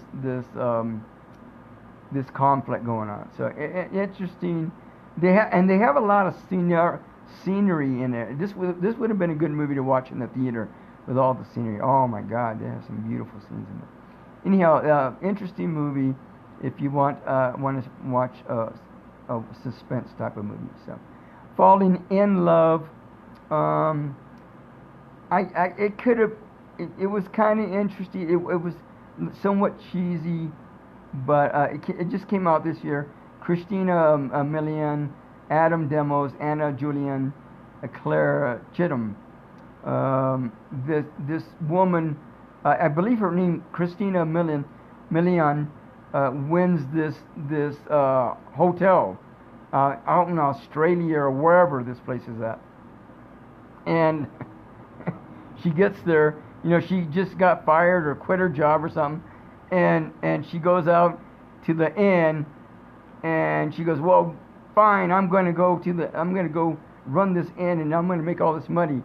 conflict going on. So interesting. They have a lot of scenery in it. This would have been a good movie to watch in the theater with all the scenery. Oh my God, they have some beautiful scenes in it. Anyhow, interesting movie if you want to watch a suspense type of movie. So, Falling in Love. It was kind of interesting. It was somewhat cheesy, but it just came out this year. Christina Milian, Adam Demos, Anna Julian, Claire Chittum. This woman, I believe her name Christina Milian, wins this hotel out in Australia or wherever this place is at, and she gets there. She just got fired or quit her job or something, and she goes out to the inn, and she goes, well, fine, I'm going to go run this inn, and I'm going to make all this money.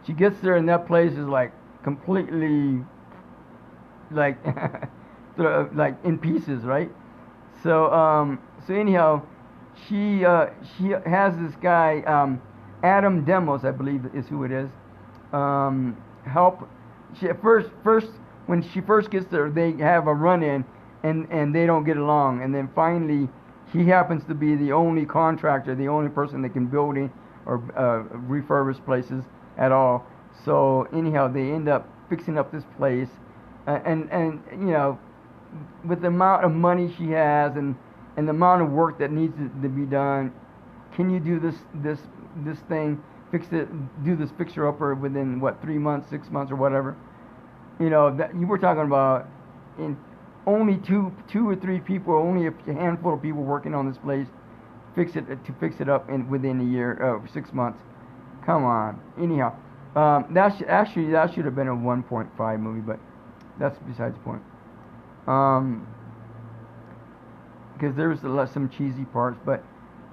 She gets there, and that place is like completely like like in pieces, right? So anyhow, she has this guy, Adam Demos, I believe is who it is, help. First when she first gets there, they have a run-in, and they don't get along, and then finally he happens to be the only contractor, the only person that can build or refurbish places at all. So anyhow, they end up fixing up this place, and with the amount of money she has and the amount of work that needs to be done, can you do this thing, do this fixer-upper within 3 months, 6 months, or whatever? That you were talking about in only two or three people, only a handful of people working on this place, fix it up within a year, 6 months. Come on. Anyhow, that should have been a 1.5 movie, but that's besides the point. Because there was some cheesy parts, but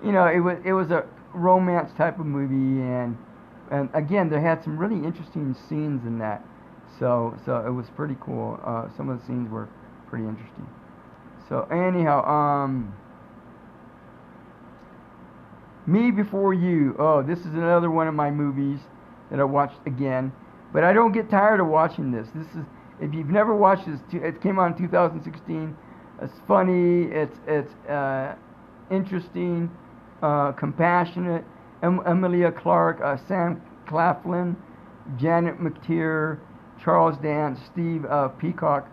it was a romance type of movie, and again, they had some really interesting scenes in that. So it was pretty cool. Some of the scenes were pretty interesting. So anyhow, Me Before You. Oh, this is another one of my movies that I watched again, but I don't get tired of watching this. This is, if you've never watched this, it came out in 2016. It's funny. It's interesting, compassionate. Emilia Clarke, Sam Claflin, Janet McTeer, Charles Dance, Steve Peacock.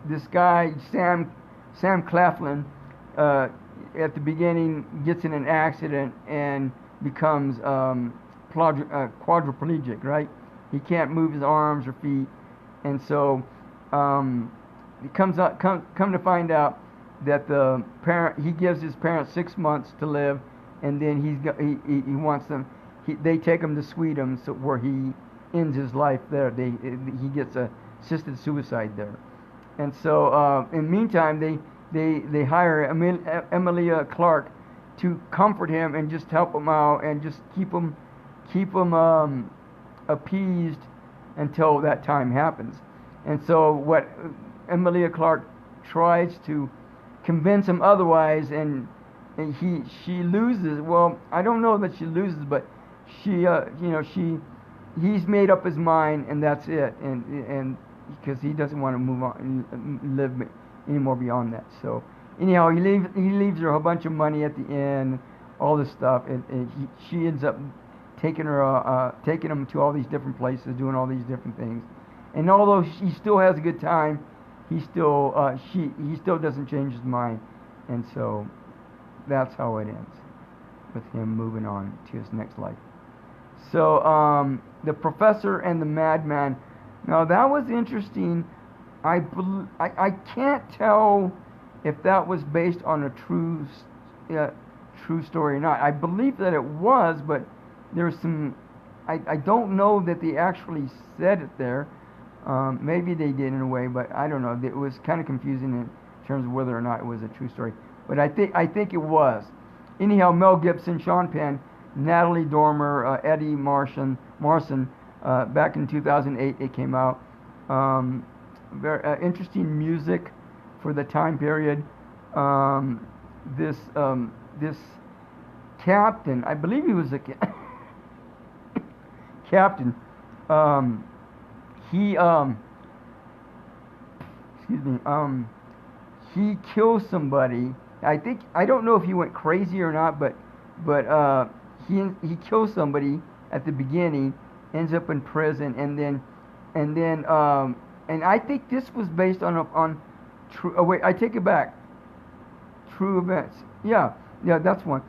This guy Sam Claflin at the beginning gets in an accident and becomes quadriplegic, right? He can't move his arms or feet, and so it come to find out that the parent, he gives his parents 6 months to live, and then he wants them. They take him to Sweden, so where he ends his life there. He gets assisted suicide there, and so in the meantime they hire Emilia Clarke to comfort him and just help him out and just keep him appeased until that time happens. And so what Emilia Clarke tries to convince him otherwise, and she loses. Well, I don't know that she loses, but he's made up his mind, and that's it, and because he doesn't want to move on and live anymore beyond that. So anyhow, he leaves her a bunch of money at the end, all this stuff, and she ends up taking him to all these different places, doing all these different things, and although he still has a good time, he still doesn't change his mind, and so that's how it ends, with him moving on to his next life. So the Professor and the Madman. Now that was interesting. I can't tell if that was based on a true story or not. I believe that it was, but there's some. I don't know that they actually said it there. Maybe they did in a way, but I don't know. It was kind of confusing in terms of whether or not it was a true story. But I think it was. Anyhow, Mel Gibson, Sean Penn, Natalie Dormer, Eddie Marsan, back in 2008 it came out. Very interesting music for the time period. This captain, I believe he was a captain. He he kills somebody. I don't know if he went crazy or not, but he kills somebody at the beginning, ends up in prison, and I think this was based on true. Oh wait, I take it back. True events. Yeah, that's one.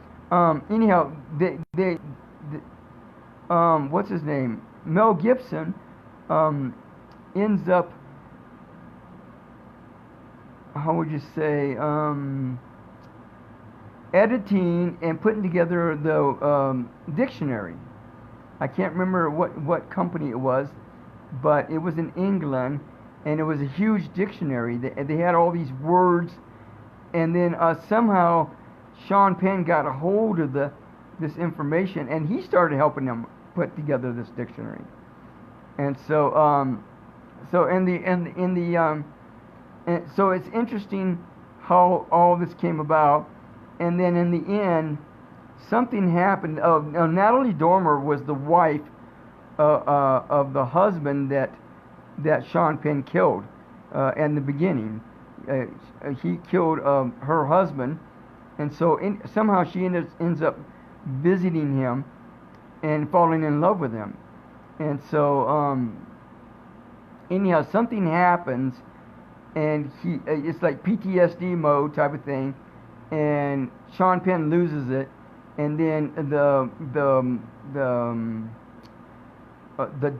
Anyhow, what's his name? Mel Gibson ends up. How would you say? Editing and putting together the dictionary. I can't remember what company it was, but it was in England, and it was a huge dictionary. They had all these words, and then somehow Sean Penn got a hold of this information, and he started helping them put together this dictionary. And so so it's interesting how all this came about. And then in the end, something happened. Natalie Dormer was the wife of the husband that Sean Penn killed in the beginning. He killed her husband, and so somehow she ends up visiting him and falling in love with him. And so anyhow, something happens, and it's like PTSD mode type of thing. And Sean Penn loses it, and then the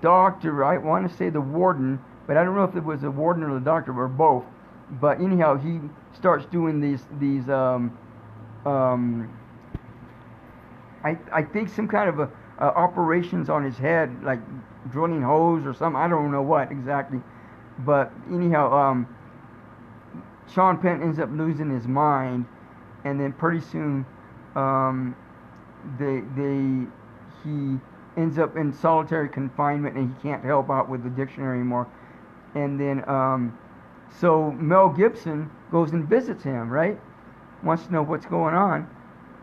doctor, I want to say the warden, but I don't know if it was the warden or the doctor or both. But anyhow, he starts doing these I think some kind of operations on his head, like drilling holes or something. I don't know what exactly, but anyhow, Sean Penn ends up losing his mind. And then pretty soon, he ends up in solitary confinement, and he can't help out with the dictionary anymore. And then, so Mel Gibson goes and visits him, right? Wants to know what's going on.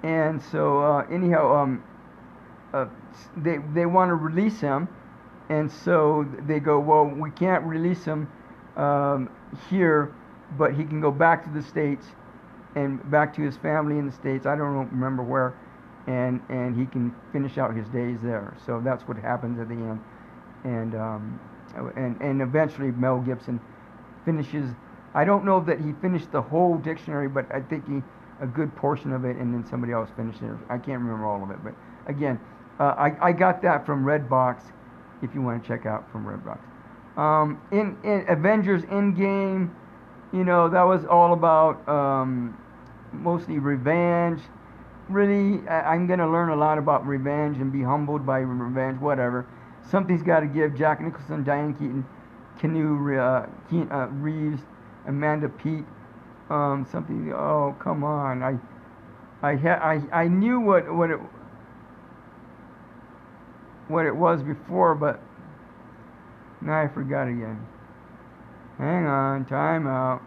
And so anyhow, they want to release him, and so they go, well, we can't release him here, but he can go back to the States and back to his family in the States. I don't remember where, and he can finish out his days there. So that's what happens at the end, and eventually Mel Gibson finishes. I don't know that he finished the whole dictionary, but I think a good portion of it, and then somebody else finished it. I can't remember all of it, but again, I got that from Redbox. If you want to check out from Redbox, in Avengers Endgame, that was all about mostly revenge. Really, I'm going to learn a lot about revenge and be humbled by revenge, whatever. Something's got to give. Jack Nicholson, Diane Keaton, Keanu Reeves, Amanda Peet. Something. Oh, come on! I knew what it was before, but now I forgot again. Hang on, time out.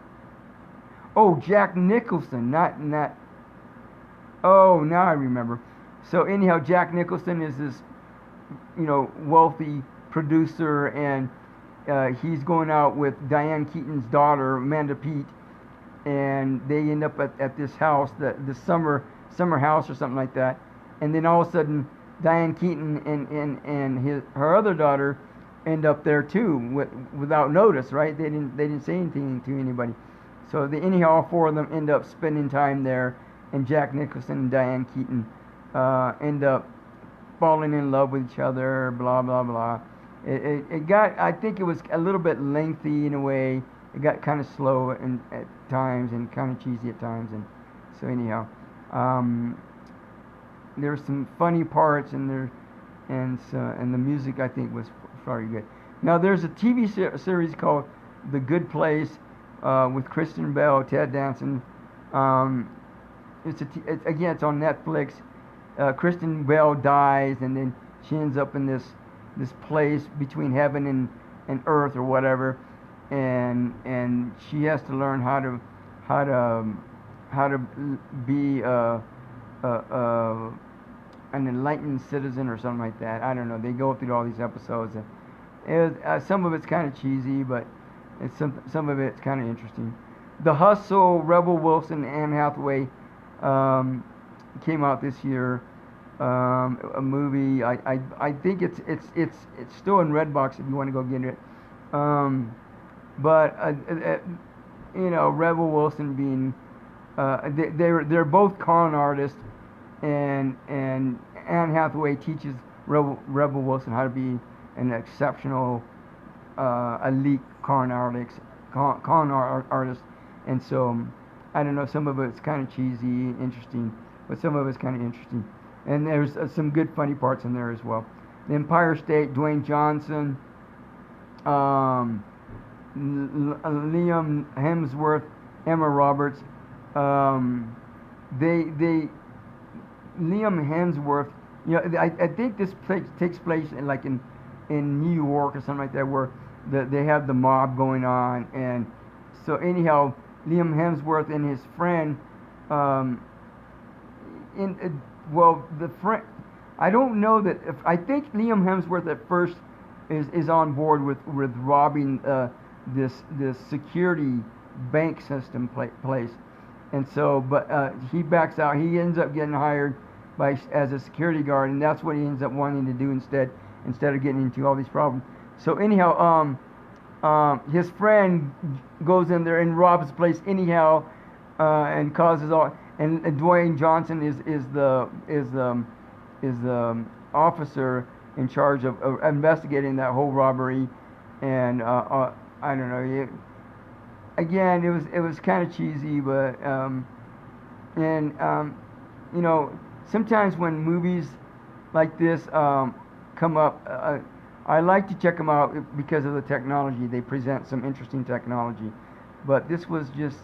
Oh, Jack Nicholson, not. Oh, now I remember. So anyhow, Jack Nicholson is this wealthy producer, and he's going out with Diane Keaton's daughter, Amanda Peet, and they end up at this house, the summer house or something like that. And then all of a sudden, Diane Keaton and her other daughter end up there too, without notice, right? They didn't say anything to anybody. So anyhow, all four of them end up spending time there, and Jack Nicholson and Diane Keaton end up falling in love with each other. Blah blah blah. It got, I think it was a little bit lengthy in a way. It got kind of slow at times and kind of cheesy at times, and so anyhow, there's some funny parts and the music I think was very good. Now there's a TV series called The Good Place with Kristen Bell, Ted Danson. It's on Netflix. Kristen Bell dies, and then she ends up in this place between heaven and earth or whatever, and she has to learn how to be an enlightened citizen or something like that. I don't know. They go through all these episodes, and some of it's kind of cheesy, but some of it's kind of interesting. The Hustle, Rebel Wilson, Anne Hathaway came out this year. A movie. I think it's still in Redbox if you want to go get it. But Rebel Wilson being they're both con artists, and Anne Hathaway teaches Rebel Wilson how to be an exceptional elite con artist, and so I don't know. Some of it's kind of cheesy, interesting, but some of it's kind of interesting. And there's some good funny parts in there as well. The Empire State, Dwayne Johnson, Liam Hemsworth, Emma Roberts. Liam Hemsworth. I think this takes place in New York or something like that, where they have the mob going on, and so anyhow, Liam Hemsworth and his friend. The friend, I don't know that. I think Liam Hemsworth at first is on board with robbing this security bank system place, and so but he backs out. He ends up getting hired as a security guard, and that's what he ends up wanting to do instead of getting into all these problems. So anyhow, his friend goes in there and robs the place anyhow, and causes all. And Dwayne Johnson is the officer in charge of investigating that whole robbery, and I don't know. Again, it was kind of cheesy, but sometimes when movies like this come up, I like to check them out because of the technology. They present some interesting technology, but this was just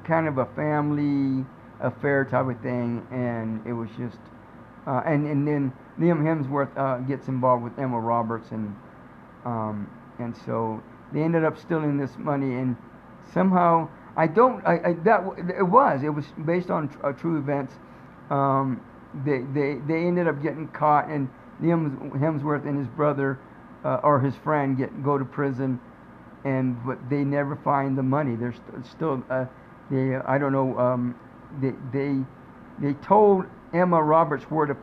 kind of a family affair type of thing, and it was just and then Liam Hemsworth gets involved with Emma Roberts, and so they ended up stealing this money, and somehow it was based on true events. They ended up getting caught, and Liam Hemsworth and his brother or his friend go to prison, but they never find the money. There's still I don't know. They told Emma Roberts where to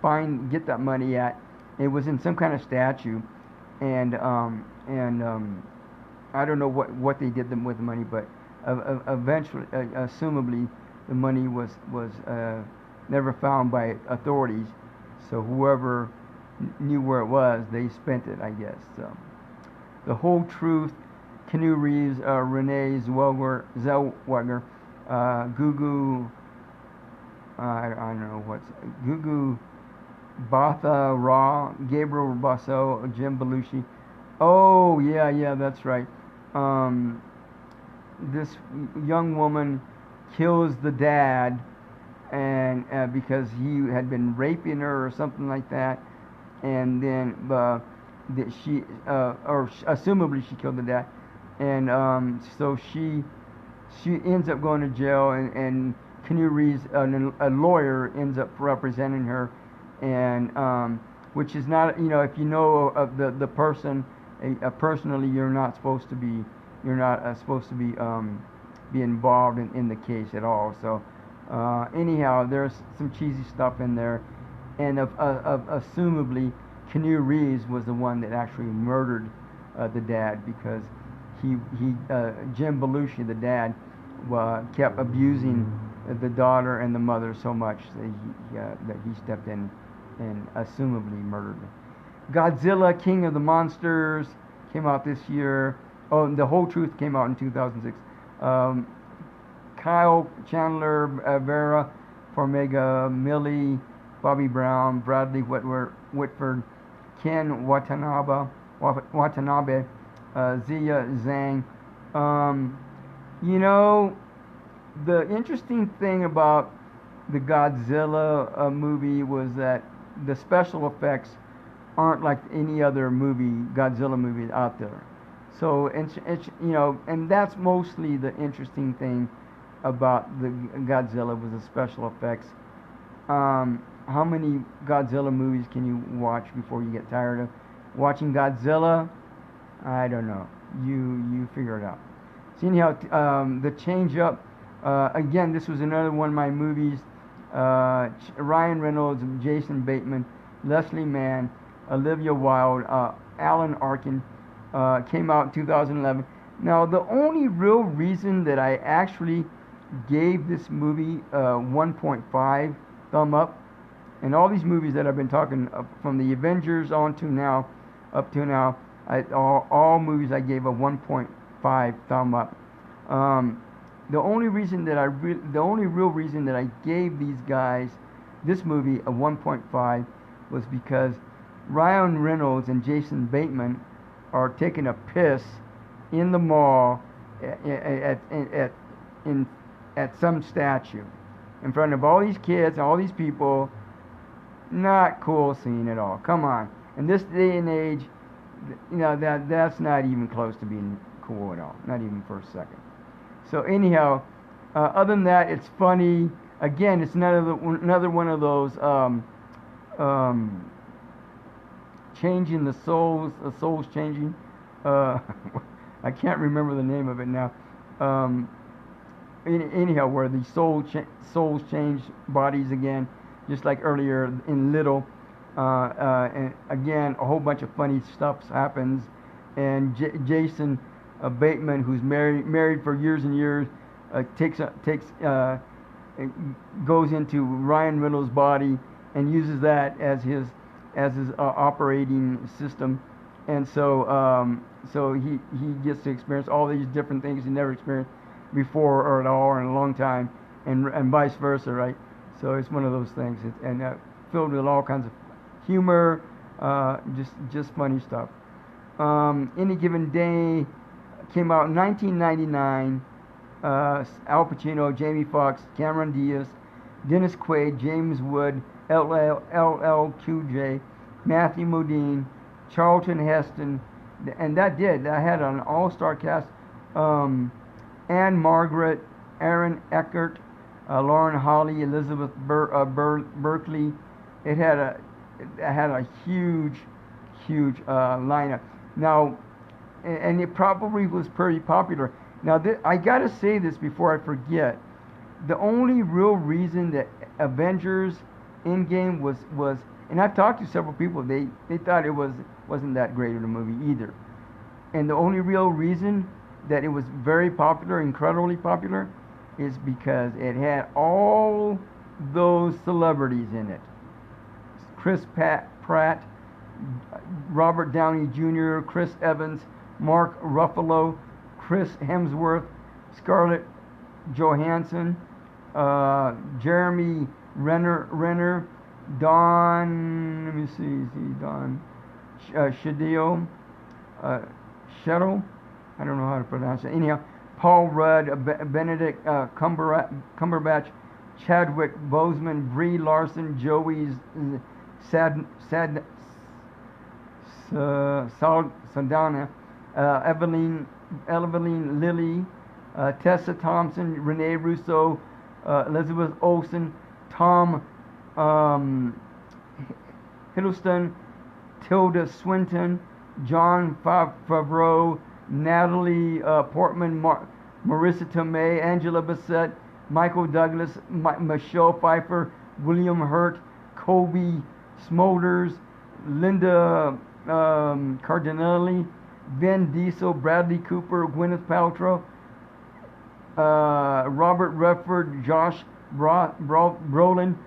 get that money at. It was in some kind of statue, and I don't know what they did with the money, but eventually, assumably, the money was never found by authorities. So whoever knew where it was, they spent it, I guess. So The Whole Truth, Keanu Reeves, Renee Zellweger. Gugu, I don't know what's Gugu, Batha Raw, Gabriel Basso, Jim Belushi. Oh yeah, that's right. This young woman kills the dad, and because he had been raping her or something like that, and then assumably she killed the dad, and so she ends up going to jail, and Keanu Reeves, a lawyer, ends up representing her, and which is not, you know, if you know of the person personally, you're not supposed to be involved in the case at all. So anyhow, there's some cheesy stuff in there, and assumably Keanu Reeves was the one that actually murdered the dad, because Jim Belushi, the dad, kept abusing the daughter and the mother so much that he stepped in and assumably murdered them. Godzilla, King of the Monsters, came out this year. Oh, and The Whole Truth came out in 2006. Kyle Chandler, Vera Farmiga, Millie Bobby Brown, Bradley Whitford, Ken Watanabe, Zia Zhang. You know, the interesting thing about the Godzilla movie was that the special effects aren't like any other Godzilla movie out there. So it's you know, and that's mostly the interesting thing about the Godzilla, was the special effects. How many Godzilla movies can you watch before you get tired of watching Godzilla? I don't know. You figure it out. So anyhow, the Change Up. Again, this was another one of my movies. Ryan Reynolds, Jason Bateman, Leslie Mann, Olivia Wilde, Alan Arkin, came out in 2011. Now, the only real reason that I actually gave this movie 1.5 thumb up, and all these movies that I've been talking from the Avengers up to now, all movies I gave a 1.5 thumb up. The only real reason that I gave this movie a 1.5 was because Ryan Reynolds and Jason Bateman are taking a piss in the mall at some statue in front of all these kids and all these people. Not cool scene at all. Come on. In this day and age, you know, that's not even close to being cool at all. Not even for a second. So anyhow, other than that, it's funny. Again, it's another one of those changing the souls changing. I can't remember the name of it now. Anyhow, where the souls change bodies again, just like earlier in Little. And again, a whole bunch of funny stuff happens, and Jason Bateman, who's married for years and years, goes into Ryan Reynolds' body and uses that as his operating system, and so he gets to experience all these different things he never experienced before or at all or in a long time, and vice versa, right? So it's one of those things, and filled with all kinds of humor, just funny stuff. Any Given Day came out in 1999. Al Pacino, Jamie Foxx, Cameron Diaz, Dennis Quaid, James Wood, LL Cool J, Matthew Modine, Charlton Heston, and that had an all-star cast. Anne Margaret, Aaron Eckhart, Lauren Holly, Elizabeth Berkley. It had a huge lineup. Now, and it probably was pretty popular. Now, I gotta say this before I forget. The only real reason that Avengers Endgame was, and I've talked to several people, they thought it wasn't that great of a movie either. And the only real reason that it was very popular, incredibly popular, is because it had all those celebrities in it. Chris Pratt, Robert Downey Jr., Chris Evans, Mark Ruffalo, Chris Hemsworth, Scarlett Johansson, Jeremy Renner, Don, let me see, Don Shaddeo, Shettle, I don't know how to pronounce it. Anyhow, Paul Rudd, Benedict Cumberbatch, Chadwick Boseman, Brie Larson, Joey Saldana, Evelyn Lilly, Tessa Thompson, Renee Russo, Elizabeth Olsen, Tom Hiddleston, Tilda Swinton, John Favreau, Natalie Portman, Marissa Tomei, Angela Bassett, Michael Douglas, Michelle Pfeiffer, William Hurt, Kobe Smulders, Linda Cardinelli, Vin Diesel, Bradley Cooper, Gwyneth Paltrow, Robert Redford, Josh Brolin,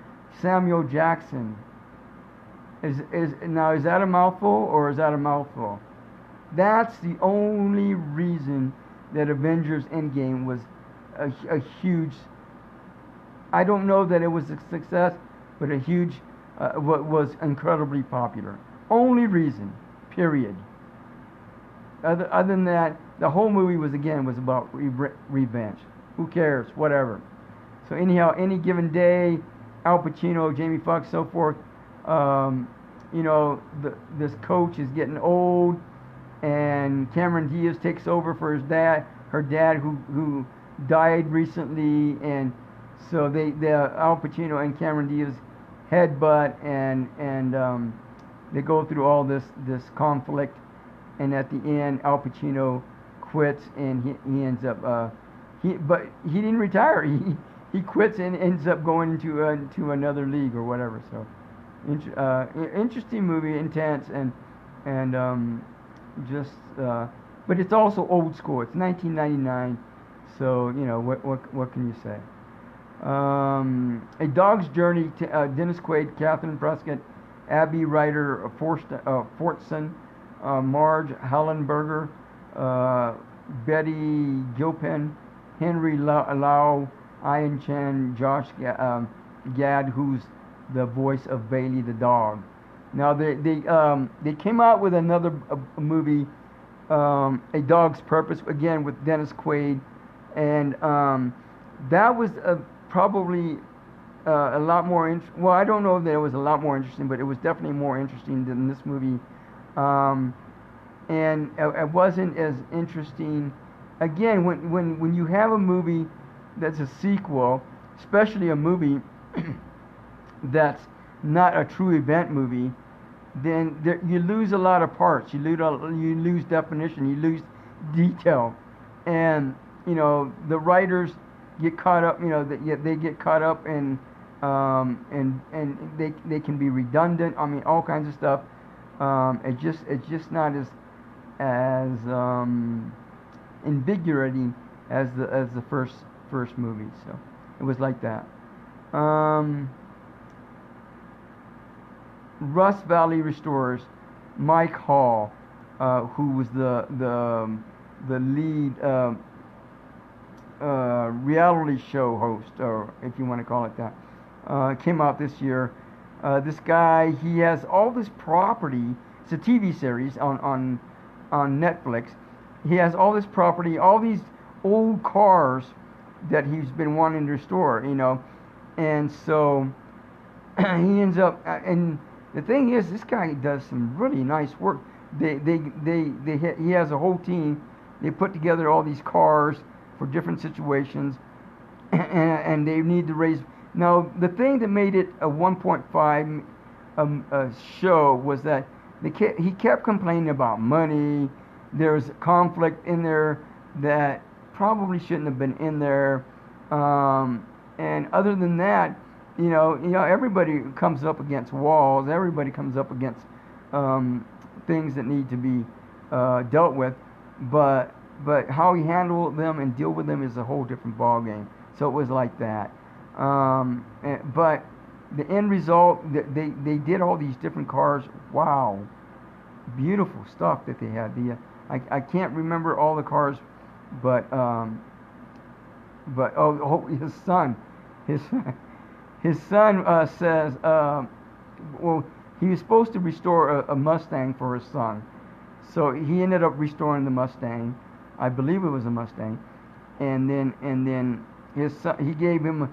Samuel Jackson. Is that a mouthful or is that a mouthful? That's the only reason that Avengers Endgame was a huge. I don't know that it was a success, but a huge, was incredibly popular. Only reason, period. Other than that, the whole movie was about revenge. Who cares? Whatever. So anyhow, Any Given Day, Al Pacino, Jamie Foxx, so forth. This coach is getting old, and Cameron Diaz takes over for her dad who died recently, and so Al Pacino and Cameron Diaz headbutt, and they go through all this conflict, and at the end Al Pacino quits, and he ends up but he didn't retire. He quits and ends up going to another league or whatever. So interesting movie, intense, and but it's also old school. It's 1999, so what can you say? A Dog's Journey. Dennis Quaid, Catherine Prescott, Abby Ryder Fortson, Marge Hallenberger, Betty Gilpin, Henry Lau, Ian Chen, Josh Gad, who's the voice of Bailey the dog. Now they came out with another movie, A Dog's Purpose, again with Dennis Quaid, and that was probably a lot more well, I don't know that it was a lot more interesting, but it was definitely more interesting than this movie. And it wasn't as interesting. Again, when you have a movie that's a sequel, especially a movie that's not a true event movie, then you lose a lot of parts. You lose definition. You lose detail, and the writers get caught up. They get caught up in and they can be redundant. I mean, all kinds of stuff. It's just not as invigorating as the first movie. So it was like that. Rust Valley Restorers, Mike Hall, who was the lead reality show host, or if you want to call it that, came out this year. This guy, he has all this property. It's a TV series on Netflix. He has all this property, all these old cars that he's been wanting to restore, and so he ends up. And the thing is, this guy does some really nice work. He has a whole team. They put together all these cars for different situations, and they need to raise. Now, the thing that made it a 1.5 show was that he kept complaining about money. There's conflict in there that probably shouldn't have been in there. And other than that, everybody comes up against walls. Everybody comes up against things that need to be dealt with. But how he handled them and deal with them is a whole different ballgame. So it was like that. But the end result, they did all these different cars. Wow, beautiful stuff that they had. I can't remember all the cars, but his son says, well, he was supposed to restore a Mustang for his son, so he ended up restoring the Mustang. I believe it was a Mustang, and then his son, he gave him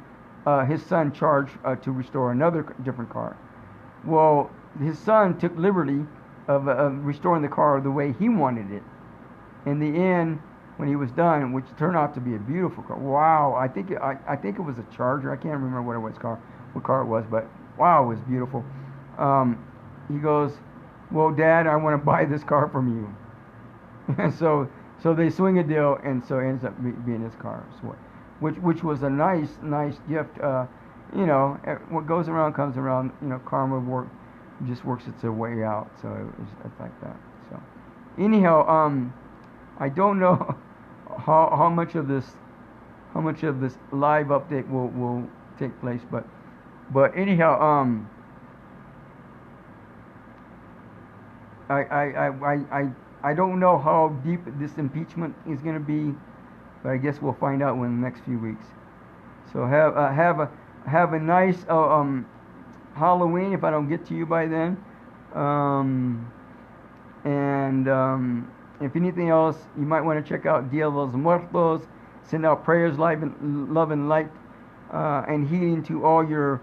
his son charge to restore another different car. Well, his son took liberty of restoring the car the way he wanted it. In the end, when he was done, which turned out to be a beautiful car. Wow, I think it was a Charger. I can't remember what car it was, but wow, it was beautiful. He goes, well, Dad, I want to buy this car from you. And so they swing a deal, and so it ends up being his car. So, which was a nice gift. What goes around comes around. Karma just works its way out. So it's like that. So anyhow, I don't know how much of this live update will take place, but anyhow, I don't know how deep this impeachment is going to be, but I guess we'll find out in the next few weeks. So have a nice Halloween if I don't get to you by then. If anything else, you might want to check out Dia de los Muertos. Send out prayers, love and light, and healing to all your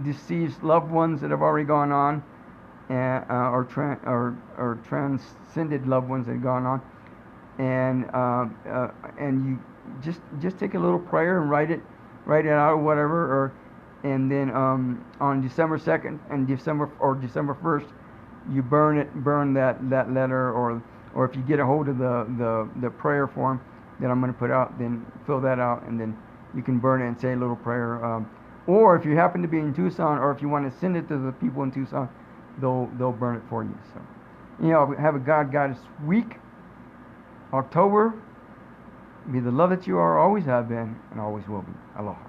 deceased loved ones that have already gone on, or transcended loved ones that have gone on, and you just take a little prayer and write it out or whatever, and then on December 2nd and December 1st, you burn that letter, or if you get a hold of the prayer form that I'm going to put out, then fill that out, and then you can burn it and say a little prayer. Or if you happen to be in Tucson, or if you want to send it to the people in Tucson, they'll burn it for you. So, have a God-Goddess week. October, be the love that you are, always have been, and always will be. Aloha.